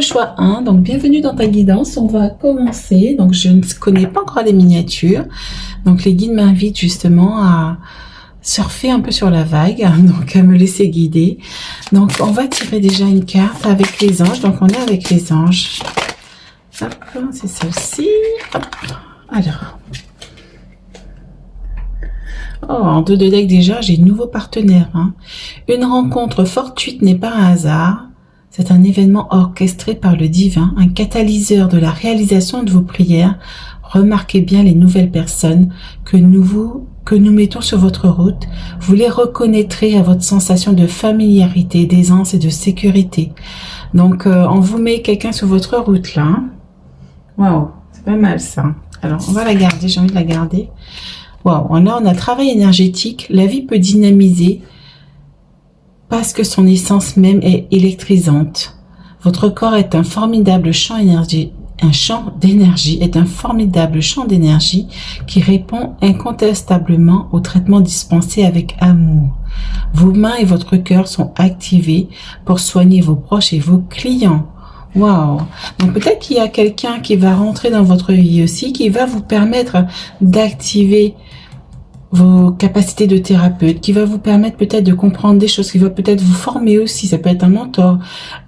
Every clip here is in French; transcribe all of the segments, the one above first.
le choix 1, donc bienvenue dans ta guidance. On va commencer. Donc je ne connais pas encore les miniatures. Donc les guides m'invitent justement à surfer un peu sur la vague, donc à me laisser guider. Donc on va tirer déjà une carte avec les anges. Donc on est avec les anges. Hop, c'est celle-ci. Hop. Alors. Oh, en 2 de deck déjà, j'ai de nouveaux partenaires. Hein. Une rencontre fortuite n'est pas un hasard. C'est un événement orchestré par le divin, un catalyseur de la réalisation de vos prières. Remarquez bien les nouvelles personnes que nous mettons sur votre route. Vous les reconnaîtrez à votre sensation de familiarité, d'aisance et de sécurité. Donc, on vous met quelqu'un sur votre route là. Waouh, c'est pas mal ça. Alors, on va la garder, j'ai envie de la garder. Waouh, là on a travail énergétique. La vie peut dynamiser parce que son essence même est électrisante. Votre corps est un formidable champ d'énergie. Un champ d'énergie est un formidable champ d'énergie qui répond incontestablement au traitement dispensé avec amour. Vos mains et votre cœur sont activés pour soigner vos proches et vos clients. Waouh! Donc peut-être qu'il y a quelqu'un qui va rentrer dans votre vie aussi, qui va vous permettre d'activer vos capacités de thérapeute, qui va vous permettre peut-être de comprendre des choses, qui va peut-être vous former aussi. Ça peut être un mentor.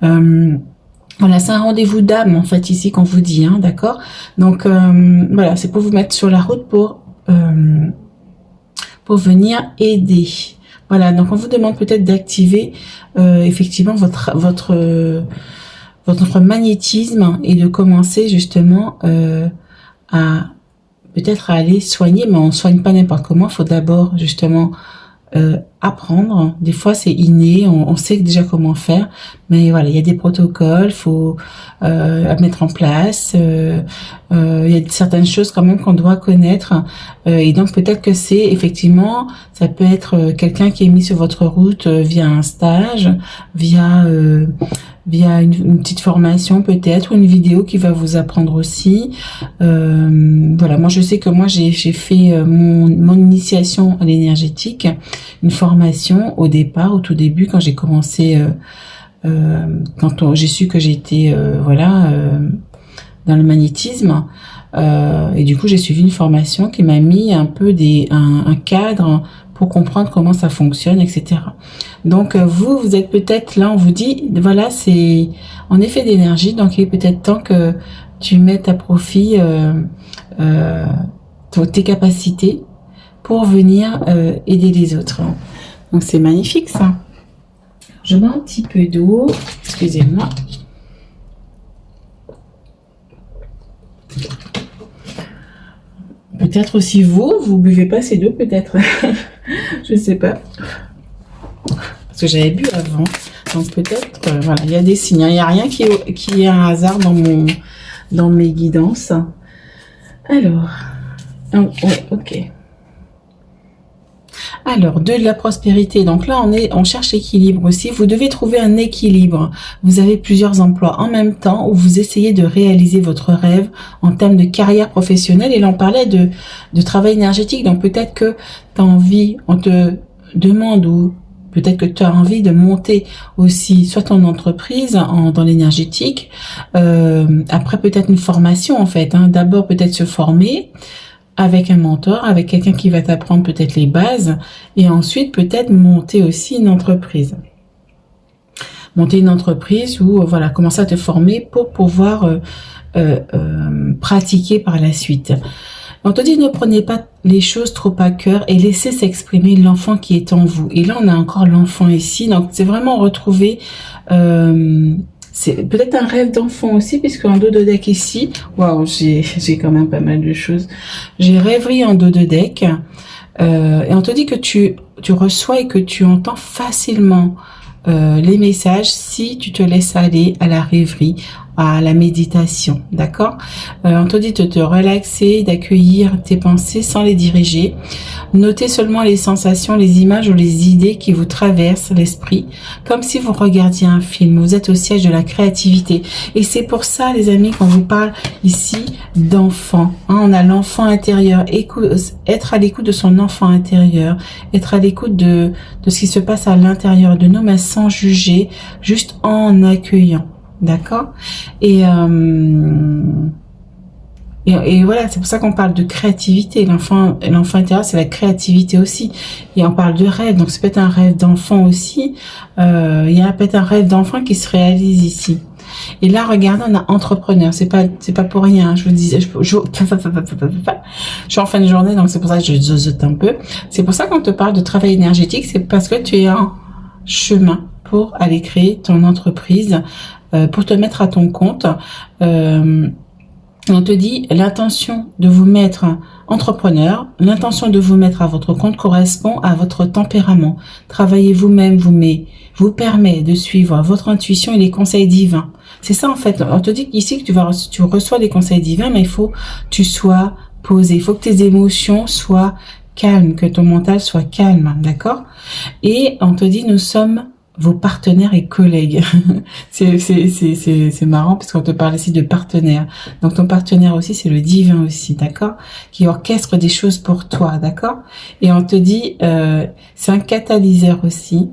Voilà, c'est un rendez-vous d'âme en fait ici qu'on vous dit, hein, d'accord? Donc voilà, c'est pour vous mettre sur la route pour venir aider. Voilà, donc on vous demande peut-être d'activer effectivement votre magnétisme et de commencer justement à peut-être à aller soigner, mais on soigne pas n'importe comment. Il faut d'abord justement apprendre. Des fois c'est inné, on sait déjà comment faire, mais voilà, il y a des protocoles, faut à mettre en place. Il y a certaines choses quand même qu'on doit connaître, et donc peut-être que c'est effectivement, ça peut être quelqu'un qui est mis sur votre route via un stage, via une petite formation peut-être, ou une vidéo qui va vous apprendre aussi. Voilà, moi je sais que moi j'ai fait mon initiation à l'énergétique, une formation au départ, au tout début, quand j'ai commencé, quand j'ai su que j'étais dans le magnétisme, et du coup j'ai suivi une formation qui m'a mis un peu un cadre pour comprendre comment ça fonctionne, etc. Donc vous êtes peut-être là, on vous dit, voilà, c'est en effet d'énergie, donc il est peut-être temps que tu mettes à profit tes capacités pour venir aider les autres. Donc c'est magnifique ça. Je mets un petit peu d'eau, excusez-moi. Peut-être aussi vous buvez pas assez d'eau peut-être. Je sais pas. Parce que j'avais bu avant. Donc peut-être, voilà, il y a des signes. Il n'y a rien qui est un hasard dans mes guidances. Alors, ouais, ok. Alors, de la prospérité. Donc là, on cherche l'équilibre aussi. Vous devez trouver un équilibre. Vous avez plusieurs emplois en même temps où vous essayez de réaliser votre rêve en termes de carrière professionnelle. Et là, on parlait de travail énergétique. Donc peut-être que tu as envie, on te demande, ou peut-être que tu as envie de monter aussi soit ton entreprise dans l'énergétique. Après, peut-être une formation en fait. Hein. D'abord, peut-être se former avec un mentor, avec quelqu'un qui va t'apprendre peut-être les bases, et ensuite peut-être monter aussi une entreprise. Monter une entreprise ou voilà, commencer à te former pour pouvoir pratiquer par la suite. On te dit, ne prenez pas les choses trop à cœur et laissez s'exprimer l'enfant qui est en vous. Et là, on a encore l'enfant ici, donc c'est vraiment retrouver... c'est peut-être un rêve d'enfant aussi, puisque en dos de deck ici, waouh, j'ai quand même pas mal de choses. J'ai rêverie en dos de deck, et on te dit que tu reçois et que tu entends facilement les messages si tu te laisses aller à la rêverie, à la méditation, d'accord? On te dit de te relaxer, d'accueillir tes pensées sans les diriger. Notez seulement les sensations, les images ou les idées qui vous traversent l'esprit, comme si vous regardiez un film. Vous êtes au siège de la créativité. Et c'est pour ça, les amis, qu'on vous parle ici d'enfant. Hein, on a l'enfant intérieur. Être à l'écoute de son enfant intérieur. Être à l'écoute de ce qui se passe à l'intérieur de nous, mais sans juger, juste en accueillant. d'accord? Et, voilà, c'est pour ça qu'on parle de créativité. L'enfant intérieur, c'est la créativité aussi. Et on parle de rêve, donc c'est peut-être un rêve d'enfant aussi. Il y a peut-être un rêve d'enfant qui se réalise ici. Et là, regardez, on a entrepreneur. C'est pas pour rien. Hein. Je vous disais, je suis en fin de journée, donc c'est pour ça que je zozote un peu. C'est pour ça qu'on te parle de travail énergétique. C'est parce que tu es en chemin pour aller créer ton entreprise, pour te mettre à ton compte. On te dit l'intention de vous mettre entrepreneur, l'intention de vous mettre à votre compte correspond à votre tempérament. Travailler vous-même vous permet de suivre votre intuition et les conseils divins. C'est ça en fait. On te dit ici que tu reçois des conseils divins, mais il faut que tu sois posé. Il faut que tes émotions soient calmes, que ton mental soit calme, d'accord? Et on te dit nous sommes vos partenaires et collègues. c'est marrant parce qu'on te parle ici de partenaire. Donc ton partenaire aussi, c'est le divin aussi, d'accord? Qui orchestre des choses pour toi, d'accord? Et on te dit, c'est un catalyseur aussi.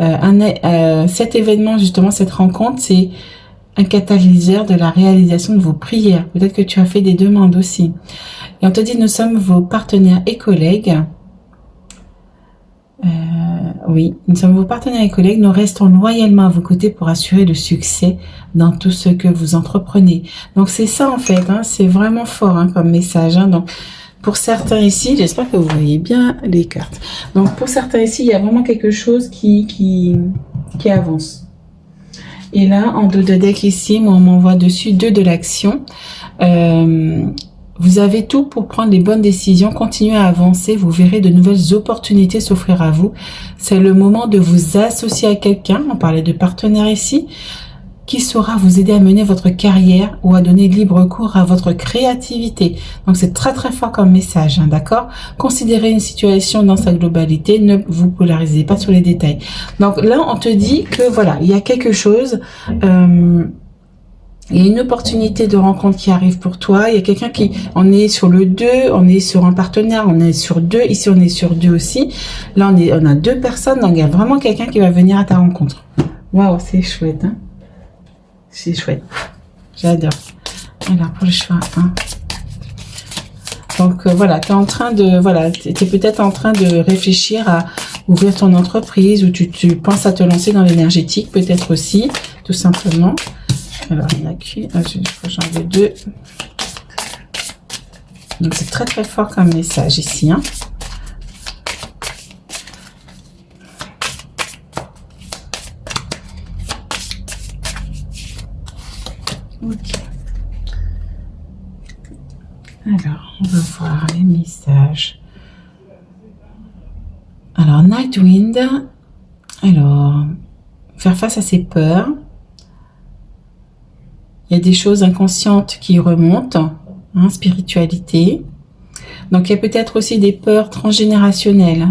Cet événement, justement, cette rencontre, c'est un catalyseur de la réalisation de vos prières. Peut-être que tu as fait des demandes aussi. Et on te dit, nous sommes vos partenaires et collègues. Oui, nous sommes vos partenaires et collègues. Nous restons loyalement à vos côtés pour assurer le succès dans tout ce que vous entreprenez. Donc c'est ça en fait, hein, c'est vraiment fort hein, comme message. Hein. Donc pour certains ici, j'espère que vous voyez bien les cartes. Donc pour certains ici, il y a vraiment quelque chose qui avance. Et là, en dos de deck ici, moi on m'envoie dessus 2 de l'action. Vous avez tout pour prendre les bonnes décisions, continuez à avancer, vous verrez de nouvelles opportunités s'offrir à vous. C'est le moment de vous associer à quelqu'un, on parlait de partenaire ici, qui saura vous aider à mener votre carrière ou à donner libre cours à votre créativité. Donc c'est très très fort comme message, hein, d'accord? Considérez une situation dans sa globalité, ne vous polarisez pas sur les détails. Donc là, on te dit que voilà, il y a quelque chose... il y a une opportunité de rencontre qui arrive pour toi. Il y a quelqu'un on est sur le 2, on est sur un partenaire, on est sur 2. Ici, on est sur 2 aussi. Là, on a 2 personnes. Donc, il y a vraiment quelqu'un qui va venir à ta rencontre. Waouh, c'est chouette, hein. C'est chouette. J'adore. Alors, pour le choix 1. Donc, voilà, tu es en train de, voilà, tu es peut-être en train de réfléchir à ouvrir ton entreprise ou tu penses à te lancer dans l'énergétique, peut-être aussi, tout simplement. Alors, il y en a qui... j'en ai 2. Donc, c'est très, très fort comme message ici. Hein. Ok. Alors, on va voir les messages. Alors, Nightwind. Alors, faire face à ses peurs. Il y a des choses inconscientes qui remontent, hein, spiritualité. Donc, il y a peut-être aussi des peurs transgénérationnelles.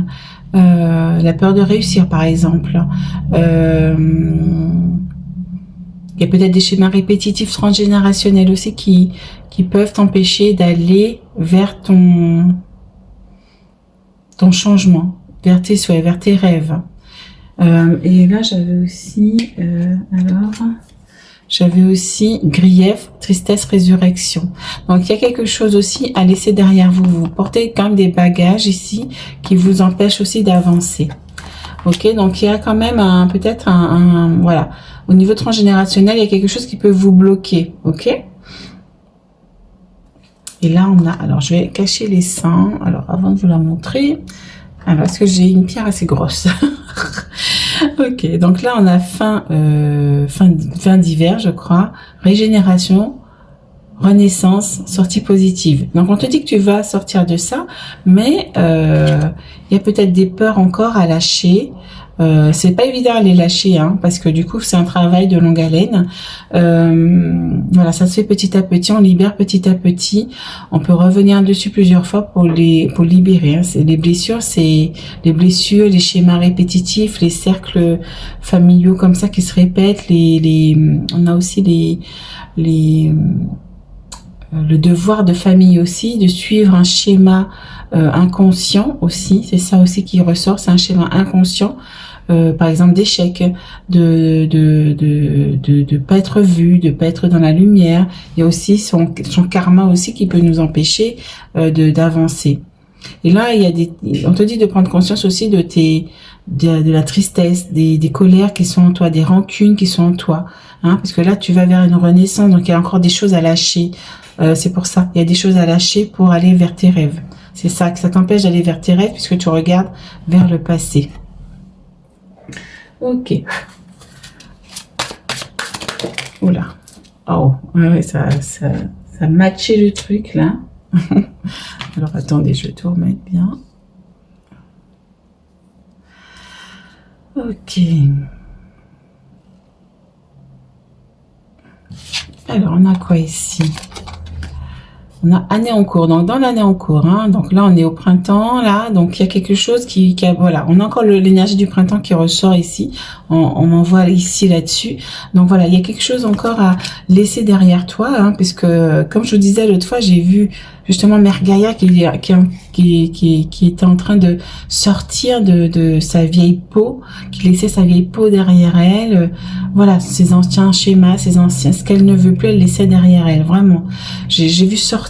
La peur de réussir, par exemple. Il y a peut-être des schémas répétitifs transgénérationnels aussi qui peuvent t'empêcher d'aller vers ton changement, vers tes souhaits, vers tes rêves. Et là, j'avais aussi... J'avais aussi grief, tristesse, résurrection. Donc, il y a quelque chose aussi à laisser derrière vous. Vous portez quand même des bagages ici qui vous empêchent aussi d'avancer. Ok, donc il y a quand même peut-être voilà. Au niveau transgénérationnel, il y a quelque chose qui peut vous bloquer. Ok. Et là, on a... Alors, je vais cacher les seins. Alors, avant de vous la montrer... Alors, est-ce que j'ai une pierre assez grosse? Ok, donc là on a fin d'hiver, je crois, régénération, renaissance, sortie positive. Donc on te dit que tu vas sortir de ça, mais il y a peut-être des peurs encore à lâcher. C'est pas évident à les lâcher, hein, parce que du coup c'est un travail de longue haleine. Voilà, ça se fait petit à petit, on libère petit à petit. On peut revenir dessus plusieurs fois pour libérer. Hein. Les blessures, les schémas répétitifs, les cercles familiaux comme ça qui se répètent. On a aussi le devoir de famille aussi, de suivre un schéma inconscient aussi. C'est ça aussi qui ressort, c'est un schéma inconscient. par exemple d'échecs, de pas être vu, de pas être dans la lumière. Il y a aussi son karma aussi qui peut nous empêcher d'avancer. Et là, on te dit de prendre conscience aussi de la tristesse, des colères qui sont en toi, des rancunes qui sont en toi, hein, parce que là, tu vas vers une renaissance, donc il y a encore des choses à lâcher. C'est pour ça, il y a des choses à lâcher pour aller vers tes rêves. C'est ça, que ça t'empêche d'aller vers tes rêves puisque tu regardes vers le passé. Ok. Oula. Oh, ouais, ça matchait le truc là. Alors attendez, je vais tout remettre bien. Ok. Alors on a quoi ici? On a année en cours, donc dans l'année en cours, hein, donc là on est au printemps, là, donc il y a quelque chose voilà, on a encore l'énergie du printemps qui ressort ici, on m'envoie ici là-dessus, donc voilà, il y a quelque chose encore à laisser derrière toi, hein, puisque comme je vous disais l'autre fois, j'ai vu justement Mère Gaïa qui était en train de sortir de sa vieille peau, qui laissait sa vieille peau derrière elle, voilà, ses anciens schémas, ce qu'elle ne veut plus, elle laissait derrière elle, vraiment. J'ai vu sortir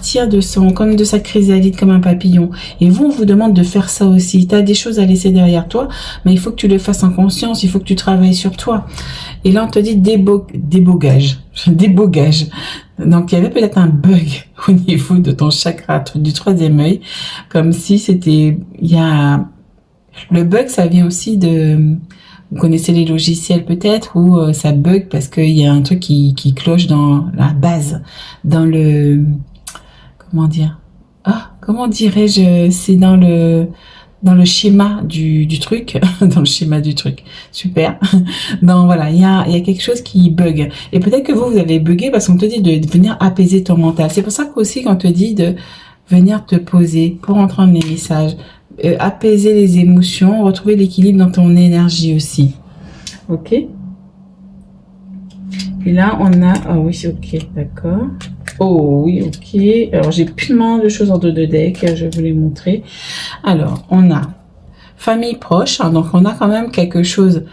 comme de sa chrysalide, comme un papillon. Et vous, on vous demande de faire ça aussi. Tu as des choses à laisser derrière toi, mais il faut que tu le fasses en conscience, il faut que tu travailles sur toi. Et là, on te dit débogage. Débogage. Donc, il y avait peut-être un bug au niveau de ton chakra du troisième œil, comme si le bug, ça vient aussi vous connaissez les logiciels peut-être, où ça bug parce qu'il y a un truc qui cloche dans la base, comment dirais-je, c'est dans le schéma du truc, dans le schéma du truc, super. Donc voilà, il y a quelque chose qui bug. Et peut-être que vous allez bugger parce qu'on te dit de venir apaiser ton mental. C'est pour ça qu'aussi qu'on te dit de venir te poser pour entendre les messages, apaiser les émotions, retrouver l'équilibre dans ton énergie aussi. Ok. Et là, on a... Ah oui, ok, d'accord. Oh oui, ok. Alors, j'ai plein de choses en deux de deck, je vais vous les montrer. Alors, on a famille proche, hein, donc on a quand même quelque chose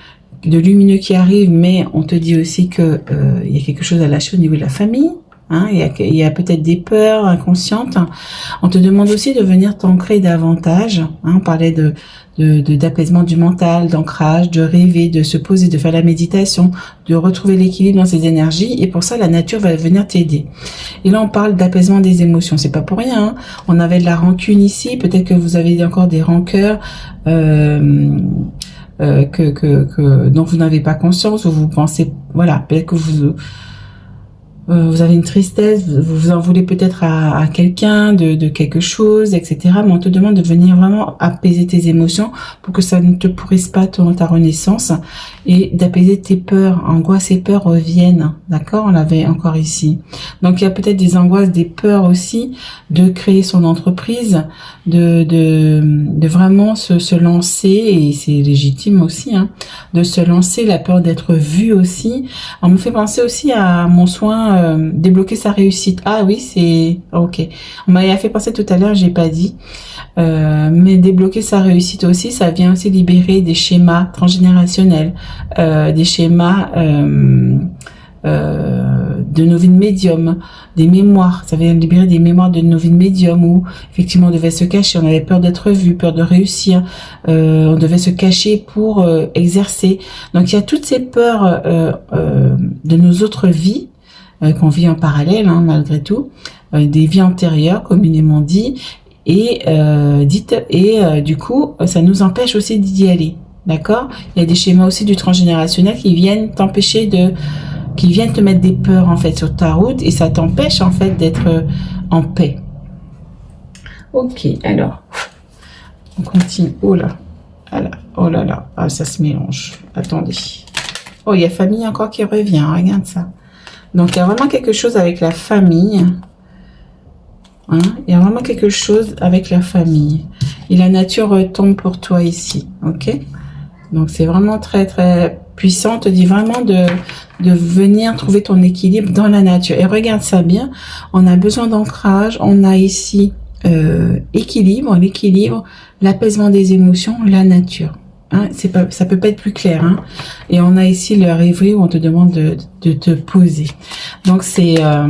de lumineux qui arrive, mais on te dit aussi que il y a quelque chose à lâcher au niveau de la famille. Hein, il y a peut-être des peurs inconscientes. On te demande aussi de venir t'ancrer davantage. Hein, on parlait d'apaisement du mental, d'ancrage, de rêver, de se poser, de faire la méditation, de retrouver l'équilibre dans ses énergies. Et pour ça, la nature va venir t'aider. Et là, on parle d'apaisement des émotions. C'est pas pour rien. Hein. On avait de la rancune ici. Peut-être que vous avez encore des rancœurs dont vous n'avez pas conscience, ou vous pensez, voilà, peut-être que vous avez une tristesse, vous en voulez peut-être à quelqu'un, de quelque chose, etc. Mais on te demande de venir vraiment apaiser tes émotions pour que ça ne te pourrisse pas ta renaissance, et d'apaiser tes peurs. Angoisses et peurs reviennent, d'accord? On l'avait encore ici. Donc il y a peut-être des angoisses, des peurs aussi de créer son entreprise, de vraiment se lancer, et c'est légitime aussi, hein, de se lancer, la peur d'être vu aussi. On me fait penser aussi à mon soin débloquer sa réussite. Ah oui, c'est ok. On m'a fait penser tout à l'heure, j'ai pas dit, mais débloquer sa réussite aussi, ça vient aussi libérer des schémas transgénérationnels, des schémas de nos vies de médium, des mémoires. Ça vient libérer des mémoires de nos vies de médium où effectivement on devait se cacher, on avait peur d'être vu, peur de réussir, on devait se cacher pour exercer. Donc il y a toutes ces peurs de nos autres vies qu'on vit en parallèle, hein, malgré tout, des vies antérieures, communément dit, et du coup, ça nous empêche aussi d'y aller, d'accord? Il y a des schémas aussi du transgénérationnel qui viennent t'empêcher qui viennent te mettre des peurs en fait sur ta route, et ça t'empêche en fait d'être en paix. Ok, alors, on continue. Oh là, oh là là, ah, ça se mélange. Attendez. Oh, il y a famille encore qui revient, regarde ça. Donc, il y a vraiment quelque chose avec la famille. Hein, il y a vraiment quelque chose avec la famille. Et la nature retombe pour toi ici. Ok? Donc, c'est vraiment très, très puissant. On te dit vraiment de venir trouver ton équilibre dans la nature. Et regarde ça bien. On a besoin d'ancrage. On a ici l'équilibre, l'apaisement des émotions, la nature. Hein, ça peut pas être plus clair. Hein. Et on a ici le rêverie où on te demande de te poser. Donc c'est... hein,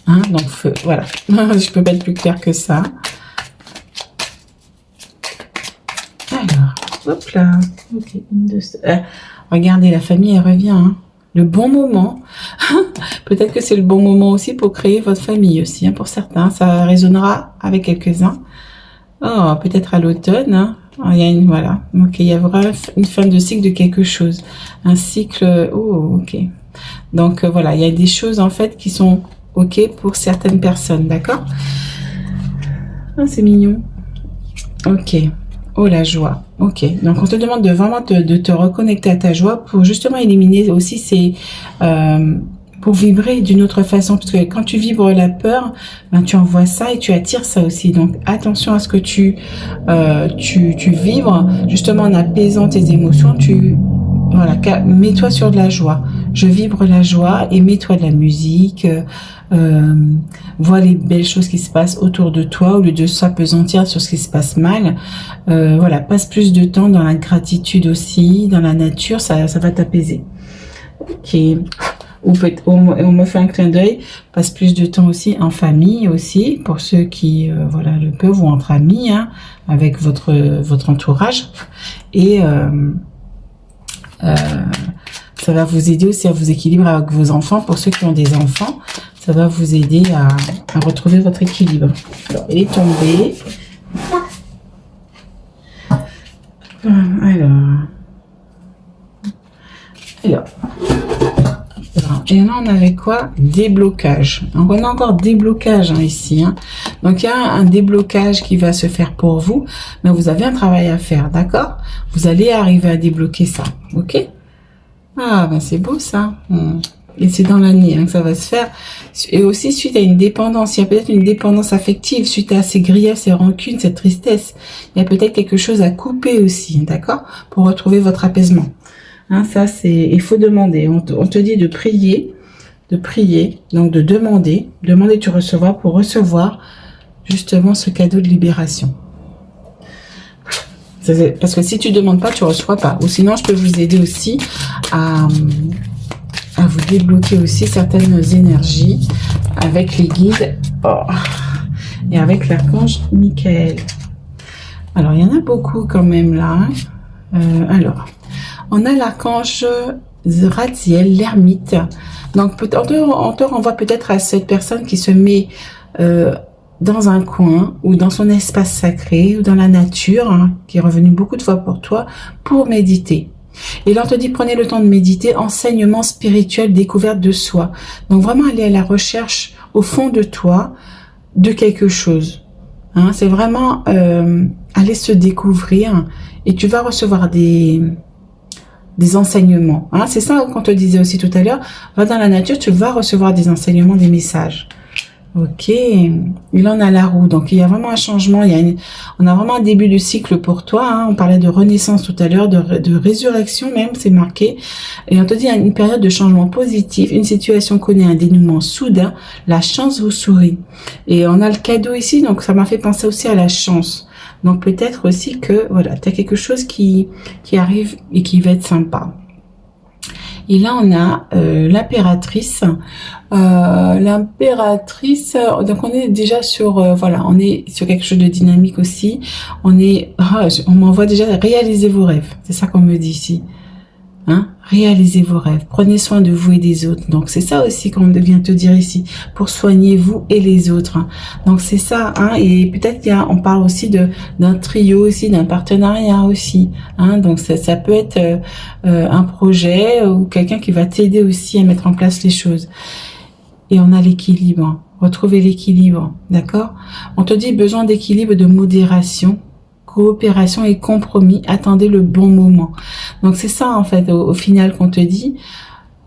donc voilà. Je peux pas être plus clair que ça. Alors, hop là. Ok, regardez, la famille, elle revient. Hein. Le bon moment. Peut-être que c'est le bon moment aussi pour créer votre famille aussi. Hein, pour certains, ça résonnera avec quelques-uns. Oh, peut-être à l'automne. Hein. Il y a une, voilà. Ok, il y a vraiment une fin de cycle de quelque chose. Un cycle. Oh, ok. Donc voilà, il y a des choses en fait qui sont ok pour certaines personnes, d'accord? Ah, c'est mignon. Ok. Oh, la joie. Ok. Donc on te demande de vraiment de te reconnecter à ta joie pour justement éliminer aussi ces pour vibrer d'une autre façon, parce que quand tu vibres la peur, ben tu envoies ça et tu attires ça aussi. Donc attention à ce que tu vibres justement en apaisant tes émotions. Voilà, mets-toi sur de la joie. Je vibre la joie et mets-toi de la musique. Vois les belles choses qui se passent autour de toi au lieu de s'appesantir sur ce qui se passe mal. Voilà, passe plus de temps dans la gratitude aussi, dans la nature, ça va t'apaiser. Ok. Ou on me fait un clin d'œil, passe plus de temps aussi en famille aussi, pour ceux qui voilà le peuvent, ou entre amis, hein, avec votre entourage. Et ça va vous aider aussi à vous équilibrer avec vos enfants. Pour ceux qui ont des enfants, ça va vous aider à retrouver votre équilibre. Alors, elle est tombée. Alors. Et là, on avait quoi? Déblocage. Donc, on a encore déblocage hein, ici. Hein. Donc, il y a un déblocage qui va se faire pour vous, mais vous avez un travail à faire, d'accord? Vous allez arriver à débloquer ça, ok? Ah, ben c'est beau ça. Et c'est dans l'année hein, que ça va se faire. Et aussi, suite à une dépendance, il y a peut-être une dépendance affective, suite à ces griefs, ces rancunes, cette tristesse. Il y a peut-être quelque chose à couper aussi, d'accord? Pour retrouver votre apaisement. Hein, ça, il faut demander. On te dit de prier, donc de demander tu recevras pour recevoir justement ce cadeau de libération. Parce que si tu demandes pas, tu reçois pas. Ou sinon, je peux vous aider aussi à vous débloquer aussi certaines énergies avec les guides et avec l'archange Michael. Alors, il y en a beaucoup quand même là. Alors, on a l'archange Raziel, l'ermite. Donc, on te renvoie peut-être à cette personne qui se met dans un coin ou dans son espace sacré ou dans la nature, hein, qui est revenu beaucoup de fois pour toi, pour méditer. Et là, on te dit, prenez le temps de méditer, enseignement spirituel, découverte de soi. Donc, vraiment aller à la recherche au fond de toi de quelque chose. Hein, c'est vraiment aller se découvrir et tu vas recevoir des enseignements. Hein, c'est ça qu'on te disait aussi tout à l'heure. Va dans la nature, tu vas recevoir des enseignements, des messages. Ok. Et là, on a la roue. Donc, il y a vraiment un changement. On a vraiment un début de cycle pour toi. Hein. On parlait de renaissance tout à l'heure, de résurrection même, c'est marqué. Et on te dit une période de changement positif. Une situation connaît un dénouement soudain. La chance vous sourit. Et on a le cadeau ici. Donc, ça m'a fait penser aussi à la chance. Donc, peut-être aussi que, voilà, tu as quelque chose qui arrive et qui va être sympa. Et là, on a l'impératrice. L'impératrice, donc on est déjà sur, voilà, on est sur quelque chose de dynamique aussi. On m'envoie déjà réaliser vos rêves. C'est ça qu'on me dit ici. Hein? Réalisez vos rêves. Prenez soin de vous et des autres. Donc, c'est ça aussi qu'on vient te dire ici. Pour soigner vous et les autres. Hein. Donc, c'est ça. Hein. Et peut-être on parle aussi d'un trio aussi, d'un partenariat aussi. Hein. Donc, ça peut être un projet ou quelqu'un qui va t'aider aussi à mettre en place les choses. Et on a l'équilibre. Retrouver l'équilibre. D'accord? On te dit besoin d'équilibre, de modération, coopération et compromis. Attendez le bon moment. Donc c'est ça en fait au final qu'on te dit.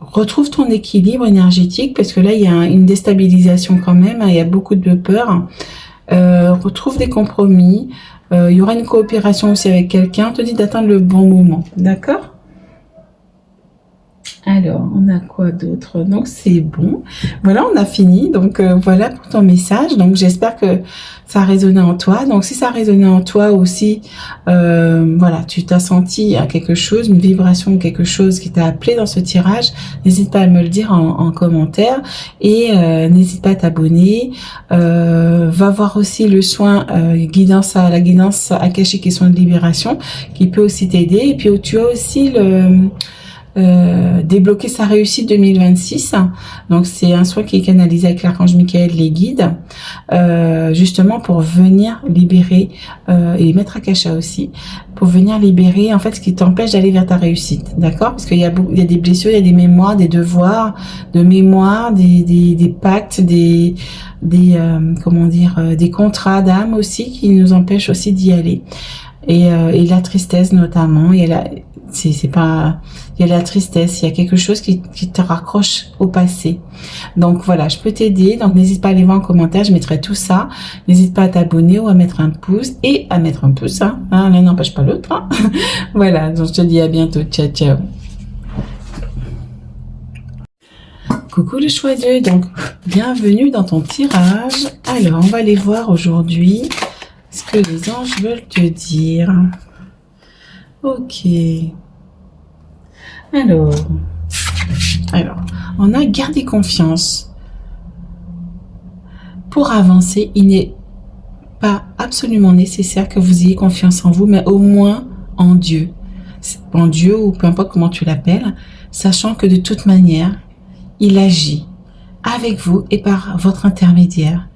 Retrouve ton équilibre énergétique parce que là il y a une déstabilisation quand même. Hein, il y a beaucoup de peur. Retrouve des compromis. Il y aura une coopération aussi avec quelqu'un. On te dit d'attendre le bon moment. D'accord? Alors, on a quoi d'autre? Donc, c'est bon. Voilà, on a fini. Donc, voilà pour ton message. Donc, j'espère que ça a résonné en toi. Donc, si ça a résonné en toi aussi, voilà, tu t'as senti à quelque chose, une vibration, quelque chose qui t'a appelé dans ce tirage, n'hésite pas à me le dire en commentaire et n'hésite pas à t'abonner. Va voir aussi le soin la guidance akashique et soin de libération qui peut aussi t'aider. Et puis, tu as aussi le débloquer sa réussite 2026. Donc c'est un soin qui est canalisé avec l'archange Michael, les guides, justement pour venir libérer et maître Akasha aussi, pour venir libérer en fait ce qui t'empêche d'aller vers ta réussite, d'accord? Parce qu'il y a des blessures, il y a des mémoires, des devoirs de mémoire, des pactes, comment dire, des contrats d'âme aussi qui nous empêchent aussi d'y aller. Et la tristesse notamment, il y a la tristesse, il y a quelque chose qui te raccroche au passé. Donc voilà, je peux t'aider. Donc n'hésite pas à aller voir en commentaire, je mettrai tout ça. N'hésite pas à t'abonner ou à mettre un pouce et à mettre un pouce. L'un n'empêche pas l'autre. Voilà, donc je te dis à bientôt. Ciao, ciao. Coucou le choix 2, donc bienvenue dans ton tirage. Alors, on va aller voir aujourd'hui ce que les anges veulent te dire. Ok. Alors, on a gardé confiance. Pour avancer, il n'est pas absolument nécessaire que vous ayez confiance en vous, mais au moins en Dieu. En Dieu, ou peu importe comment tu l'appelles, sachant que de toute manière, il agit avec vous et par votre intermédiaire.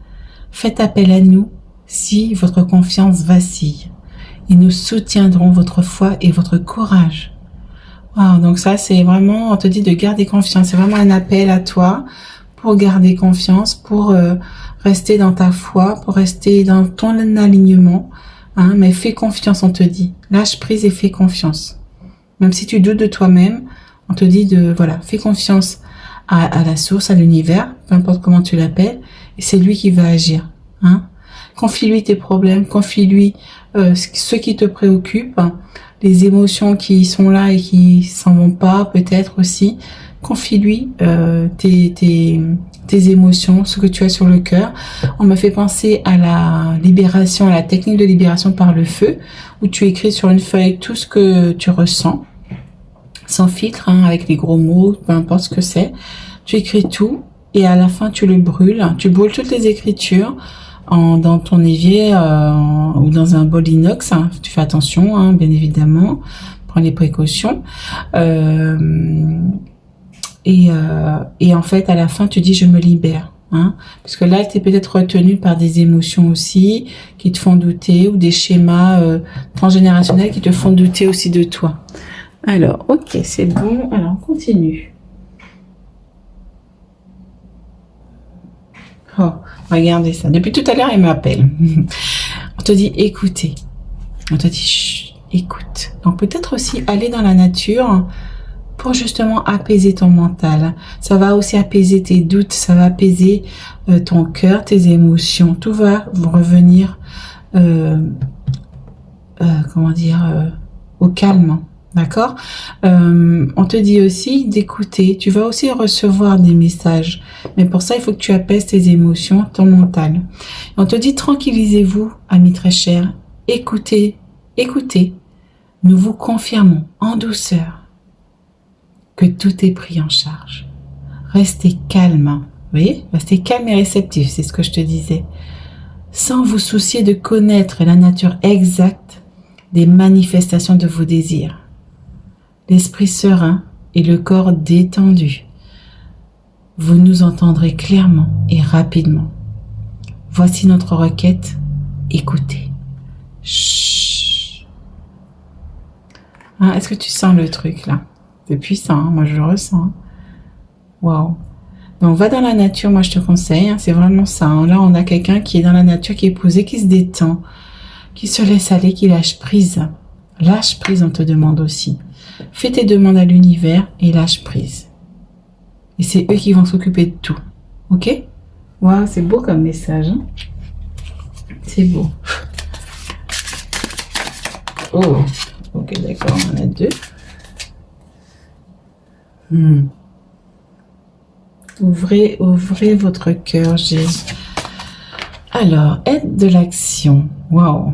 Faites appel à nous si votre confiance vacille. Et nous soutiendrons votre foi et votre courage. Wow, donc ça, c'est vraiment, on te dit de garder confiance. C'est vraiment un appel à toi pour garder confiance, pour rester dans ta foi, pour rester dans ton alignement. Mais fais confiance, on te dit. Lâche prise et fais confiance. Même si tu doutes de toi-même, on te dit fais confiance à la source, à l'univers, peu importe comment tu l'appelles, et c'est lui qui va agir. Confie-lui tes problèmes, confie-lui ce qui te préoccupe, les émotions qui sont là et qui s'en vont pas, peut-être aussi. Confie-lui tes émotions, ce que tu as sur le cœur. On me fait penser à la libération, à la technique de libération par le feu, où tu écris sur une feuille tout ce que tu ressens, sans filtre, avec les gros mots, peu importe ce que c'est. Tu écris tout et à la fin tu le brûles. Tu brûles toutes les écritures dans ton évier ou dans un bol inox. Tu fais attention, bien évidemment. Prends les précautions. Et en fait, à la fin, tu dis je me libère. Parce que là, tu es peut-être retenu par des émotions aussi qui te font douter ou des schémas transgénérationnels qui te font douter aussi de toi. Alors, ok, c'est bon. Alors, on continue. Oh, regardez ça. Depuis tout à l'heure, il m'appelle. On te dit écoutez. On te dit chut, écoute. Donc, peut-être aussi aller dans la nature pour justement apaiser ton mental. Ça va aussi apaiser tes doutes, ça va apaiser ton cœur, tes émotions. Tout va revenir, au calme. D'accord? On te dit aussi d'écouter. Tu vas aussi recevoir des messages. Mais pour ça, il faut que tu apaises tes émotions, ton mental. On te dit tranquillisez-vous, amis très chers. Écoutez, écoutez. Nous vous confirmons en douceur que tout est pris en charge. Restez calme. Vous voyez? Restez calme et réceptif, c'est ce que je te disais. Sans vous soucier de connaître la nature exacte des manifestations de vos désirs. L'esprit serein et le corps détendu. Vous nous entendrez clairement et rapidement. Voici notre requête. Écoutez. Chut. Est-ce que tu sens le truc là? C'est puissant, moi je le ressens. Waouh. Donc va dans la nature, moi je te conseille, c'est vraiment ça. Là on a quelqu'un qui est dans la nature, qui est posé, qui se détend, qui se laisse aller, qui lâche prise. Lâche prise, on te demande aussi. Fais tes demandes à l'univers et lâche prise. Et c'est eux qui vont s'occuper de tout. Ok? Waouh, c'est beau comme message. C'est beau. Oh, ok, d'accord, on en a deux. Hmm. Ouvrez votre cœur, G. Alors, aide de l'action. Waouh.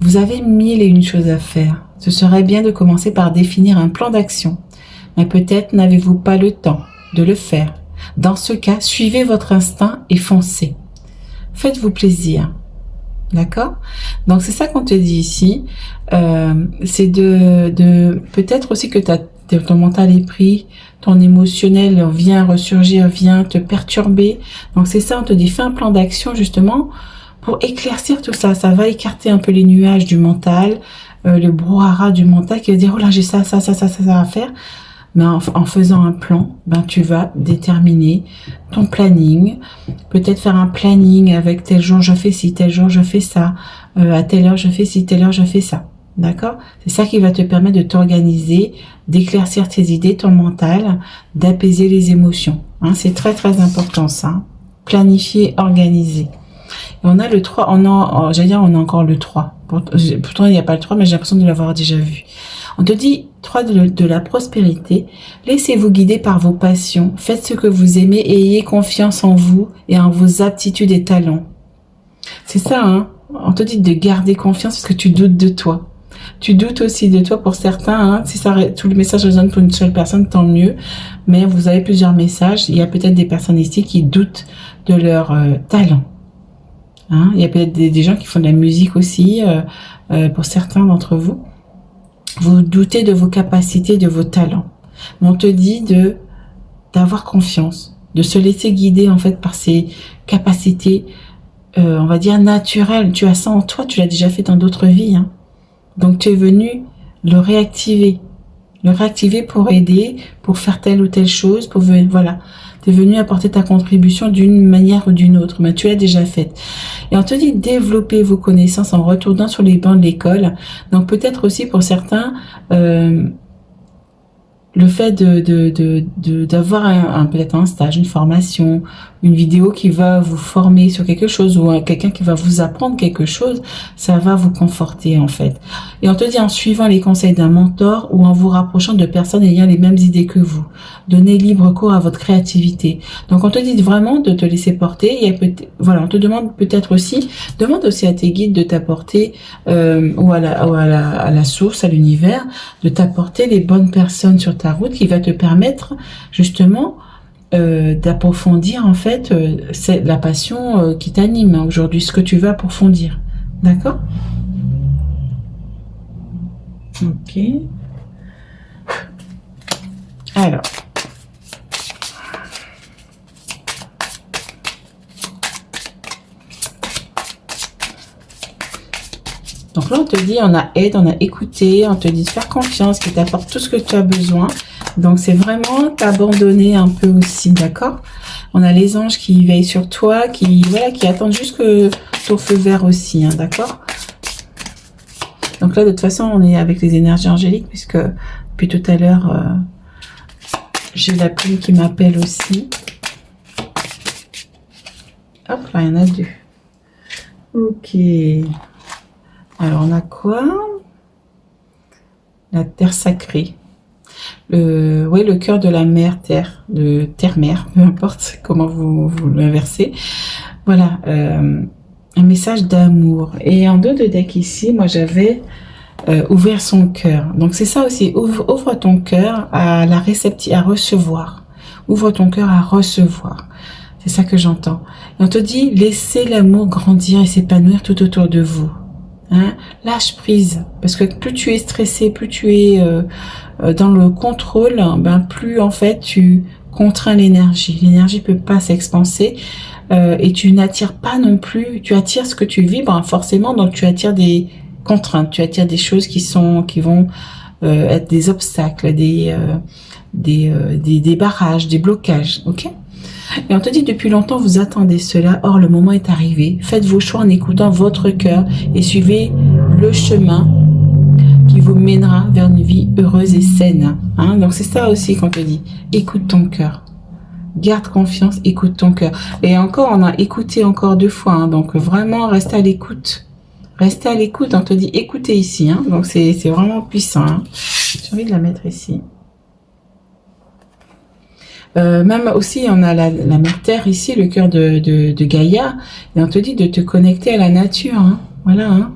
Vous avez mille et une choses à faire. Ce serait bien de commencer par définir un plan d'action. Mais peut-être n'avez-vous pas le temps de le faire. Dans ce cas, suivez votre instinct et foncez. Faites-vous plaisir. D'accord? Donc c'est ça qu'on te dit ici. C'est de peut-être aussi que ton mental est pris, ton émotionnel vient ressurgir, vient te perturber. Donc c'est ça, on te dit fais un plan d'action justement pour éclaircir tout ça. Ça va écarter un peu les nuages du mental, le brouhaha du mental qui va dire oh là j'ai ça à faire. Mais en faisant un plan, ben tu vas déterminer ton planning. Peut-être faire un planning avec tel jour je fais ci, tel jour je fais ça, à telle heure je fais ci, telle heure je fais ça. D'accord? C'est ça qui va te permettre de t'organiser, d'éclaircir tes idées, ton mental, d'apaiser les émotions. Hein, c'est très très important ça. Planifier, organiser. Et on a le 3, j'allais dire on a encore le 3. Pourtant il n'y a pas le 3, mais j'ai l'impression de l'avoir déjà vu. On te dit 3 de la prospérité. Laissez-vous guider par vos passions. Faites ce que vous aimez et ayez confiance en vous et en vos aptitudes et talents. C'est ça, hein. On te dit de garder confiance parce que tu doutes de toi. Tu doutes aussi de toi pour certains. Hein. Si tout le message résonne pour une seule personne, tant mieux. Mais vous avez plusieurs messages. Il y a peut-être des personnes ici qui doutent de leur talent. Hein. Il y a peut-être des gens qui font de la musique aussi, pour certains d'entre vous. Vous doutez de vos capacités, de vos talents. Mais on te dit d'avoir confiance, de se laisser guider en fait par ces capacités, on va dire naturelles. Tu as ça en toi, tu l'as déjà fait dans d'autres vies. Hein. Donc tu es venu le réactiver pour aider, pour faire telle ou telle chose, voilà. Tu es venu apporter ta contribution d'une manière ou d'une autre, mais tu l'as déjà faite. Et on te dit développer vos connaissances en retournant sur les bancs de l'école. Donc peut-être aussi pour certains, le fait d'avoir peut-être un stage, une formation, une vidéo qui va vous former sur quelque chose ou quelqu'un qui va vous apprendre quelque chose, ça va vous conforter en fait. Et on te dit en suivant les conseils d'un mentor ou en vous rapprochant de personnes ayant les mêmes idées que vous. Donnez libre cours à votre créativité. Donc on te dit vraiment de te laisser porter. Voilà, on te demande peut-être aussi, demande aussi à tes guides de t'apporter ou à la source, à l'univers, de t'apporter les bonnes personnes sur ta route qui va te permettre justement d'approfondir en fait c'est la passion qui t'anime aujourd'hui, ce que tu veux approfondir. D'accord? Ok. Alors. Donc là, on te dit, on a aide, on a écouté, on te dit de faire confiance, qu'il t'apporte tout ce que tu as besoin. Donc, c'est vraiment t'abandonner un peu aussi, d'accord? On a les anges qui veillent sur toi, qui attendent juste que ton feu vert aussi, hein, d'accord? Donc là, de toute façon, on est avec les énergies angéliques, puisque depuis tout à l'heure, j'ai la plume qui m'appelle aussi. Hop, là, il y en a deux. Ok. Alors, on a quoi? La terre sacrée. Le cœur de la mère terre, de terre-mère, peu importe comment vous l'inversez. Voilà, un message d'amour. Et en dos de deck ici, moi j'avais ouvrir son cœur. Donc c'est ça aussi, ouvre ton cœur à à recevoir. Ouvre ton cœur à recevoir. C'est ça que j'entends. Et on te dit, laissez l'amour grandir et s'épanouir tout autour de vous. Hein, lâche prise, parce que plus tu es stressé, plus tu es dans le contrôle, ben plus en fait tu contrains l'énergie. L'énergie peut pas s'expanser et tu n'attires pas non plus. Tu attires ce que tu vibres hein, forcément, donc tu attires des contraintes, tu attires des choses qui vont être des obstacles, des barrages, des blocages, ok? Et on te dit depuis longtemps vous attendez cela, or le moment est arrivé. Faites vos choix en écoutant votre cœur et suivez le chemin qui vous mènera vers une vie heureuse et saine. Hein? Donc c'est ça aussi qu'on te dit. Écoute ton cœur. Garde confiance, écoute ton cœur. Et encore, on a écouté encore 2 fois. Hein? Donc vraiment, reste à l'écoute. Restez à l'écoute. On te dit écoutez ici. Hein? Donc c'est vraiment puissant. Hein? J'ai envie de la mettre ici. Même aussi, on a la mère Terre ici, le cœur de Gaïa, et on te dit de te connecter à la nature. Hein. Voilà. Hein.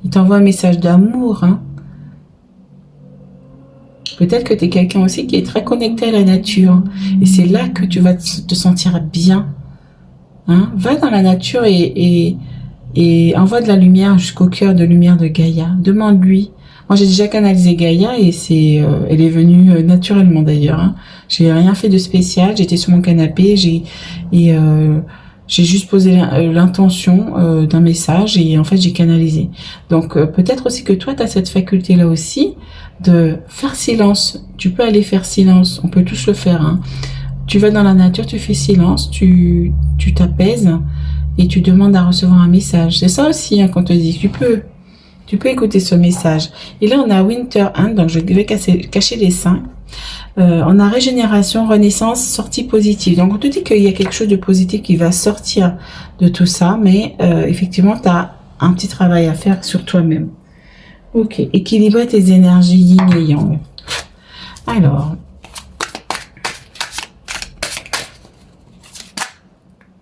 Il t'envoie un message d'amour. Hein. Peut-être que tu es quelqu'un aussi qui est très connecté à la nature. Et c'est là que tu vas te sentir bien. Hein. Va dans la nature et envoie de la lumière jusqu'au cœur de lumière de Gaïa. Demande-lui. Moi, j'ai déjà canalisé Gaïa et elle est venue naturellement d'ailleurs. Hein. J'ai rien fait de spécial. J'étais sur mon canapé, j'ai juste posé l'intention d'un message et en fait j'ai canalisé. Donc peut-être aussi que toi, tu as cette faculté-là aussi de faire silence. Tu peux aller faire silence. On peut tous le faire. Hein. Tu vas dans la nature, tu fais silence, tu t'apaises et tu demandes à recevoir un message. C'est ça aussi hein, qu'on te dit. Tu peux écouter ce message. Et là, on a Winter Hand, donc je vais cacher les seins. On a régénération, renaissance, sortie positive. Donc, on te dit qu'il y a quelque chose de positif qui va sortir de tout ça, mais effectivement, tu as un petit travail à faire sur toi-même. Ok, équilibrer tes énergies yin et yang. Alors,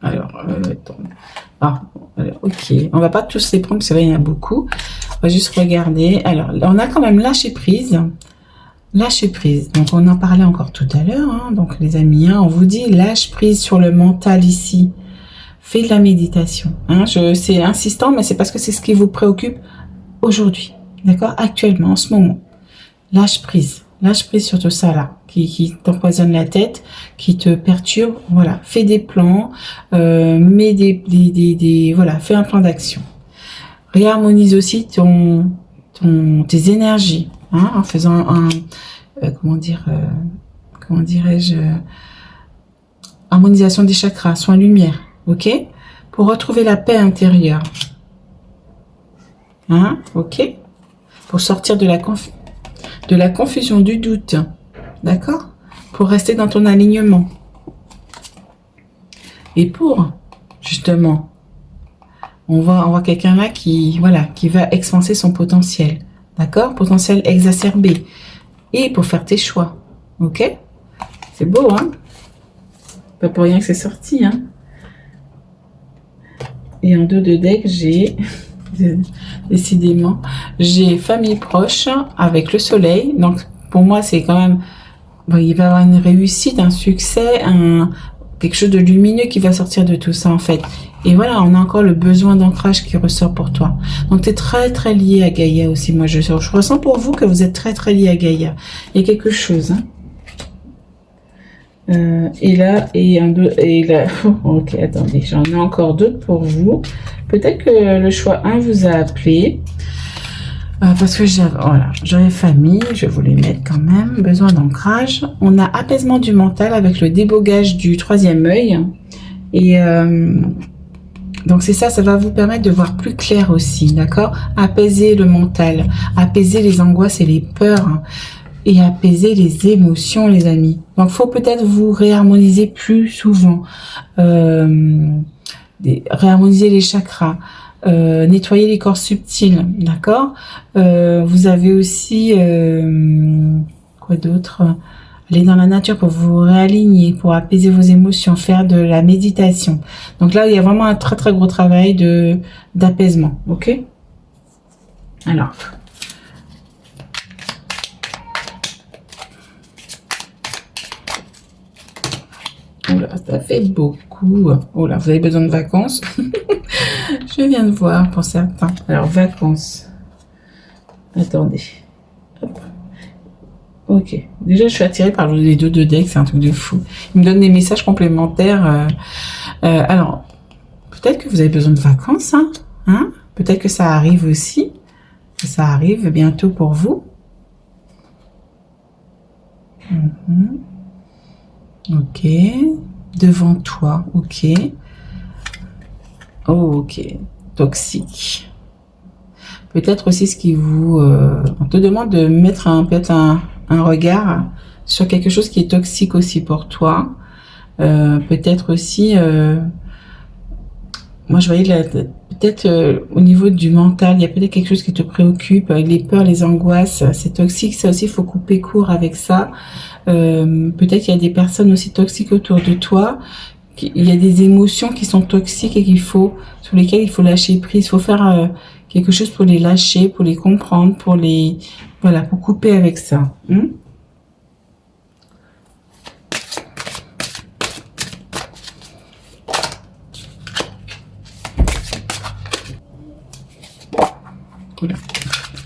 attends. Alors, ok, on va pas tous les prendre, parce que là, il y en a beaucoup. On va juste regarder. Alors, on a quand même lâché prise. Lâcher prise. Donc, on en parlait encore tout à l'heure. Hein. Donc, les amis, hein, on vous dit lâche prise sur le mental ici. Fais de la méditation. Hein. C'est insistant, mais c'est parce que c'est ce qui vous préoccupe aujourd'hui. D'accord? Actuellement, en ce moment. Lâche prise. Lâche prise sur tout ça là, qui t'empoisonne la tête, qui te perturbe. Voilà. Fais des plans, mets voilà, fais un plan d'action. Réharmonise aussi tes énergies, hein, en faisant comment dirais-je, harmonisation des chakras, soin lumière, ok, pour retrouver la paix intérieure, hein, ok, pour sortir de la confusion, du doute, d'accord, pour rester dans ton alignement et pour justement on voit quelqu'un là qui va expanser son potentiel, d'accord, potentiel exacerbé, et pour faire tes choix, ok, c'est beau, hein, pas pour rien que c'est sorti, hein. Et en dos de deck, j'ai décidément, j'ai famille proche avec le soleil, donc pour moi c'est quand même, bon, il va y avoir une réussite, un succès, quelque chose de lumineux qui va sortir de tout ça en fait. Et voilà, on a encore le besoin d'ancrage qui ressort pour toi. Donc tu es très très lié à Gaïa aussi. Moi je ressens pour vous que vous êtes très très lié à Gaïa. Il y a quelque chose. Hein. Et là, ok, attendez, j'en ai encore d'autres pour vous. Peut-être que le choix 1 vous a appelé. Parce que j'avais famille, je vais vous les mettre quand même. Besoin d'ancrage. On a apaisement du mental avec le débogage du troisième œil. Et donc c'est ça, ça va vous permettre de voir plus clair aussi, d'accord? Apaiser le mental, apaiser les angoisses et les peurs, hein, et apaiser les émotions, les amis. Donc faut peut-être vous réharmoniser plus souvent, réharmoniser les chakras, nettoyer les corps subtils, d'accord? Vous avez aussi quoi d'autre? Aller dans la nature pour vous réaligner, pour apaiser vos émotions, faire de la méditation. Donc là, il y a vraiment un très très gros travail d'apaisement, ok? Alors, oh là, ça fait beaucoup. Oh là, vous avez besoin de vacances. Je viens de voir pour certains. Alors, vacances. Attendez. Hop. Ok. Déjà, je suis attirée par les deux de deck, c'est un truc de fou. Ils me donnent des messages complémentaires. Alors, peut-être que vous avez besoin de vacances, hein, peut-être que ça arrive aussi. Ça arrive bientôt pour vous. Ok. Devant toi, ok. Oh, ok. Toxique. Peut-être aussi ce qui vous... on te demande de mettre peut-être un regard sur quelque chose qui est toxique aussi pour toi. Peut-être aussi... moi, je voyais peut-être au niveau du mental, il y a peut-être quelque chose qui te préoccupe, les peurs, les angoisses, c'est toxique, ça aussi, il faut couper court avec ça. Peut-être qu'il y a des personnes aussi toxiques autour de toi, il y a des émotions qui sont toxiques et sur lesquelles il faut lâcher prise, il faut faire quelque chose pour les lâcher, pour les comprendre, voilà, pour couper avec ça.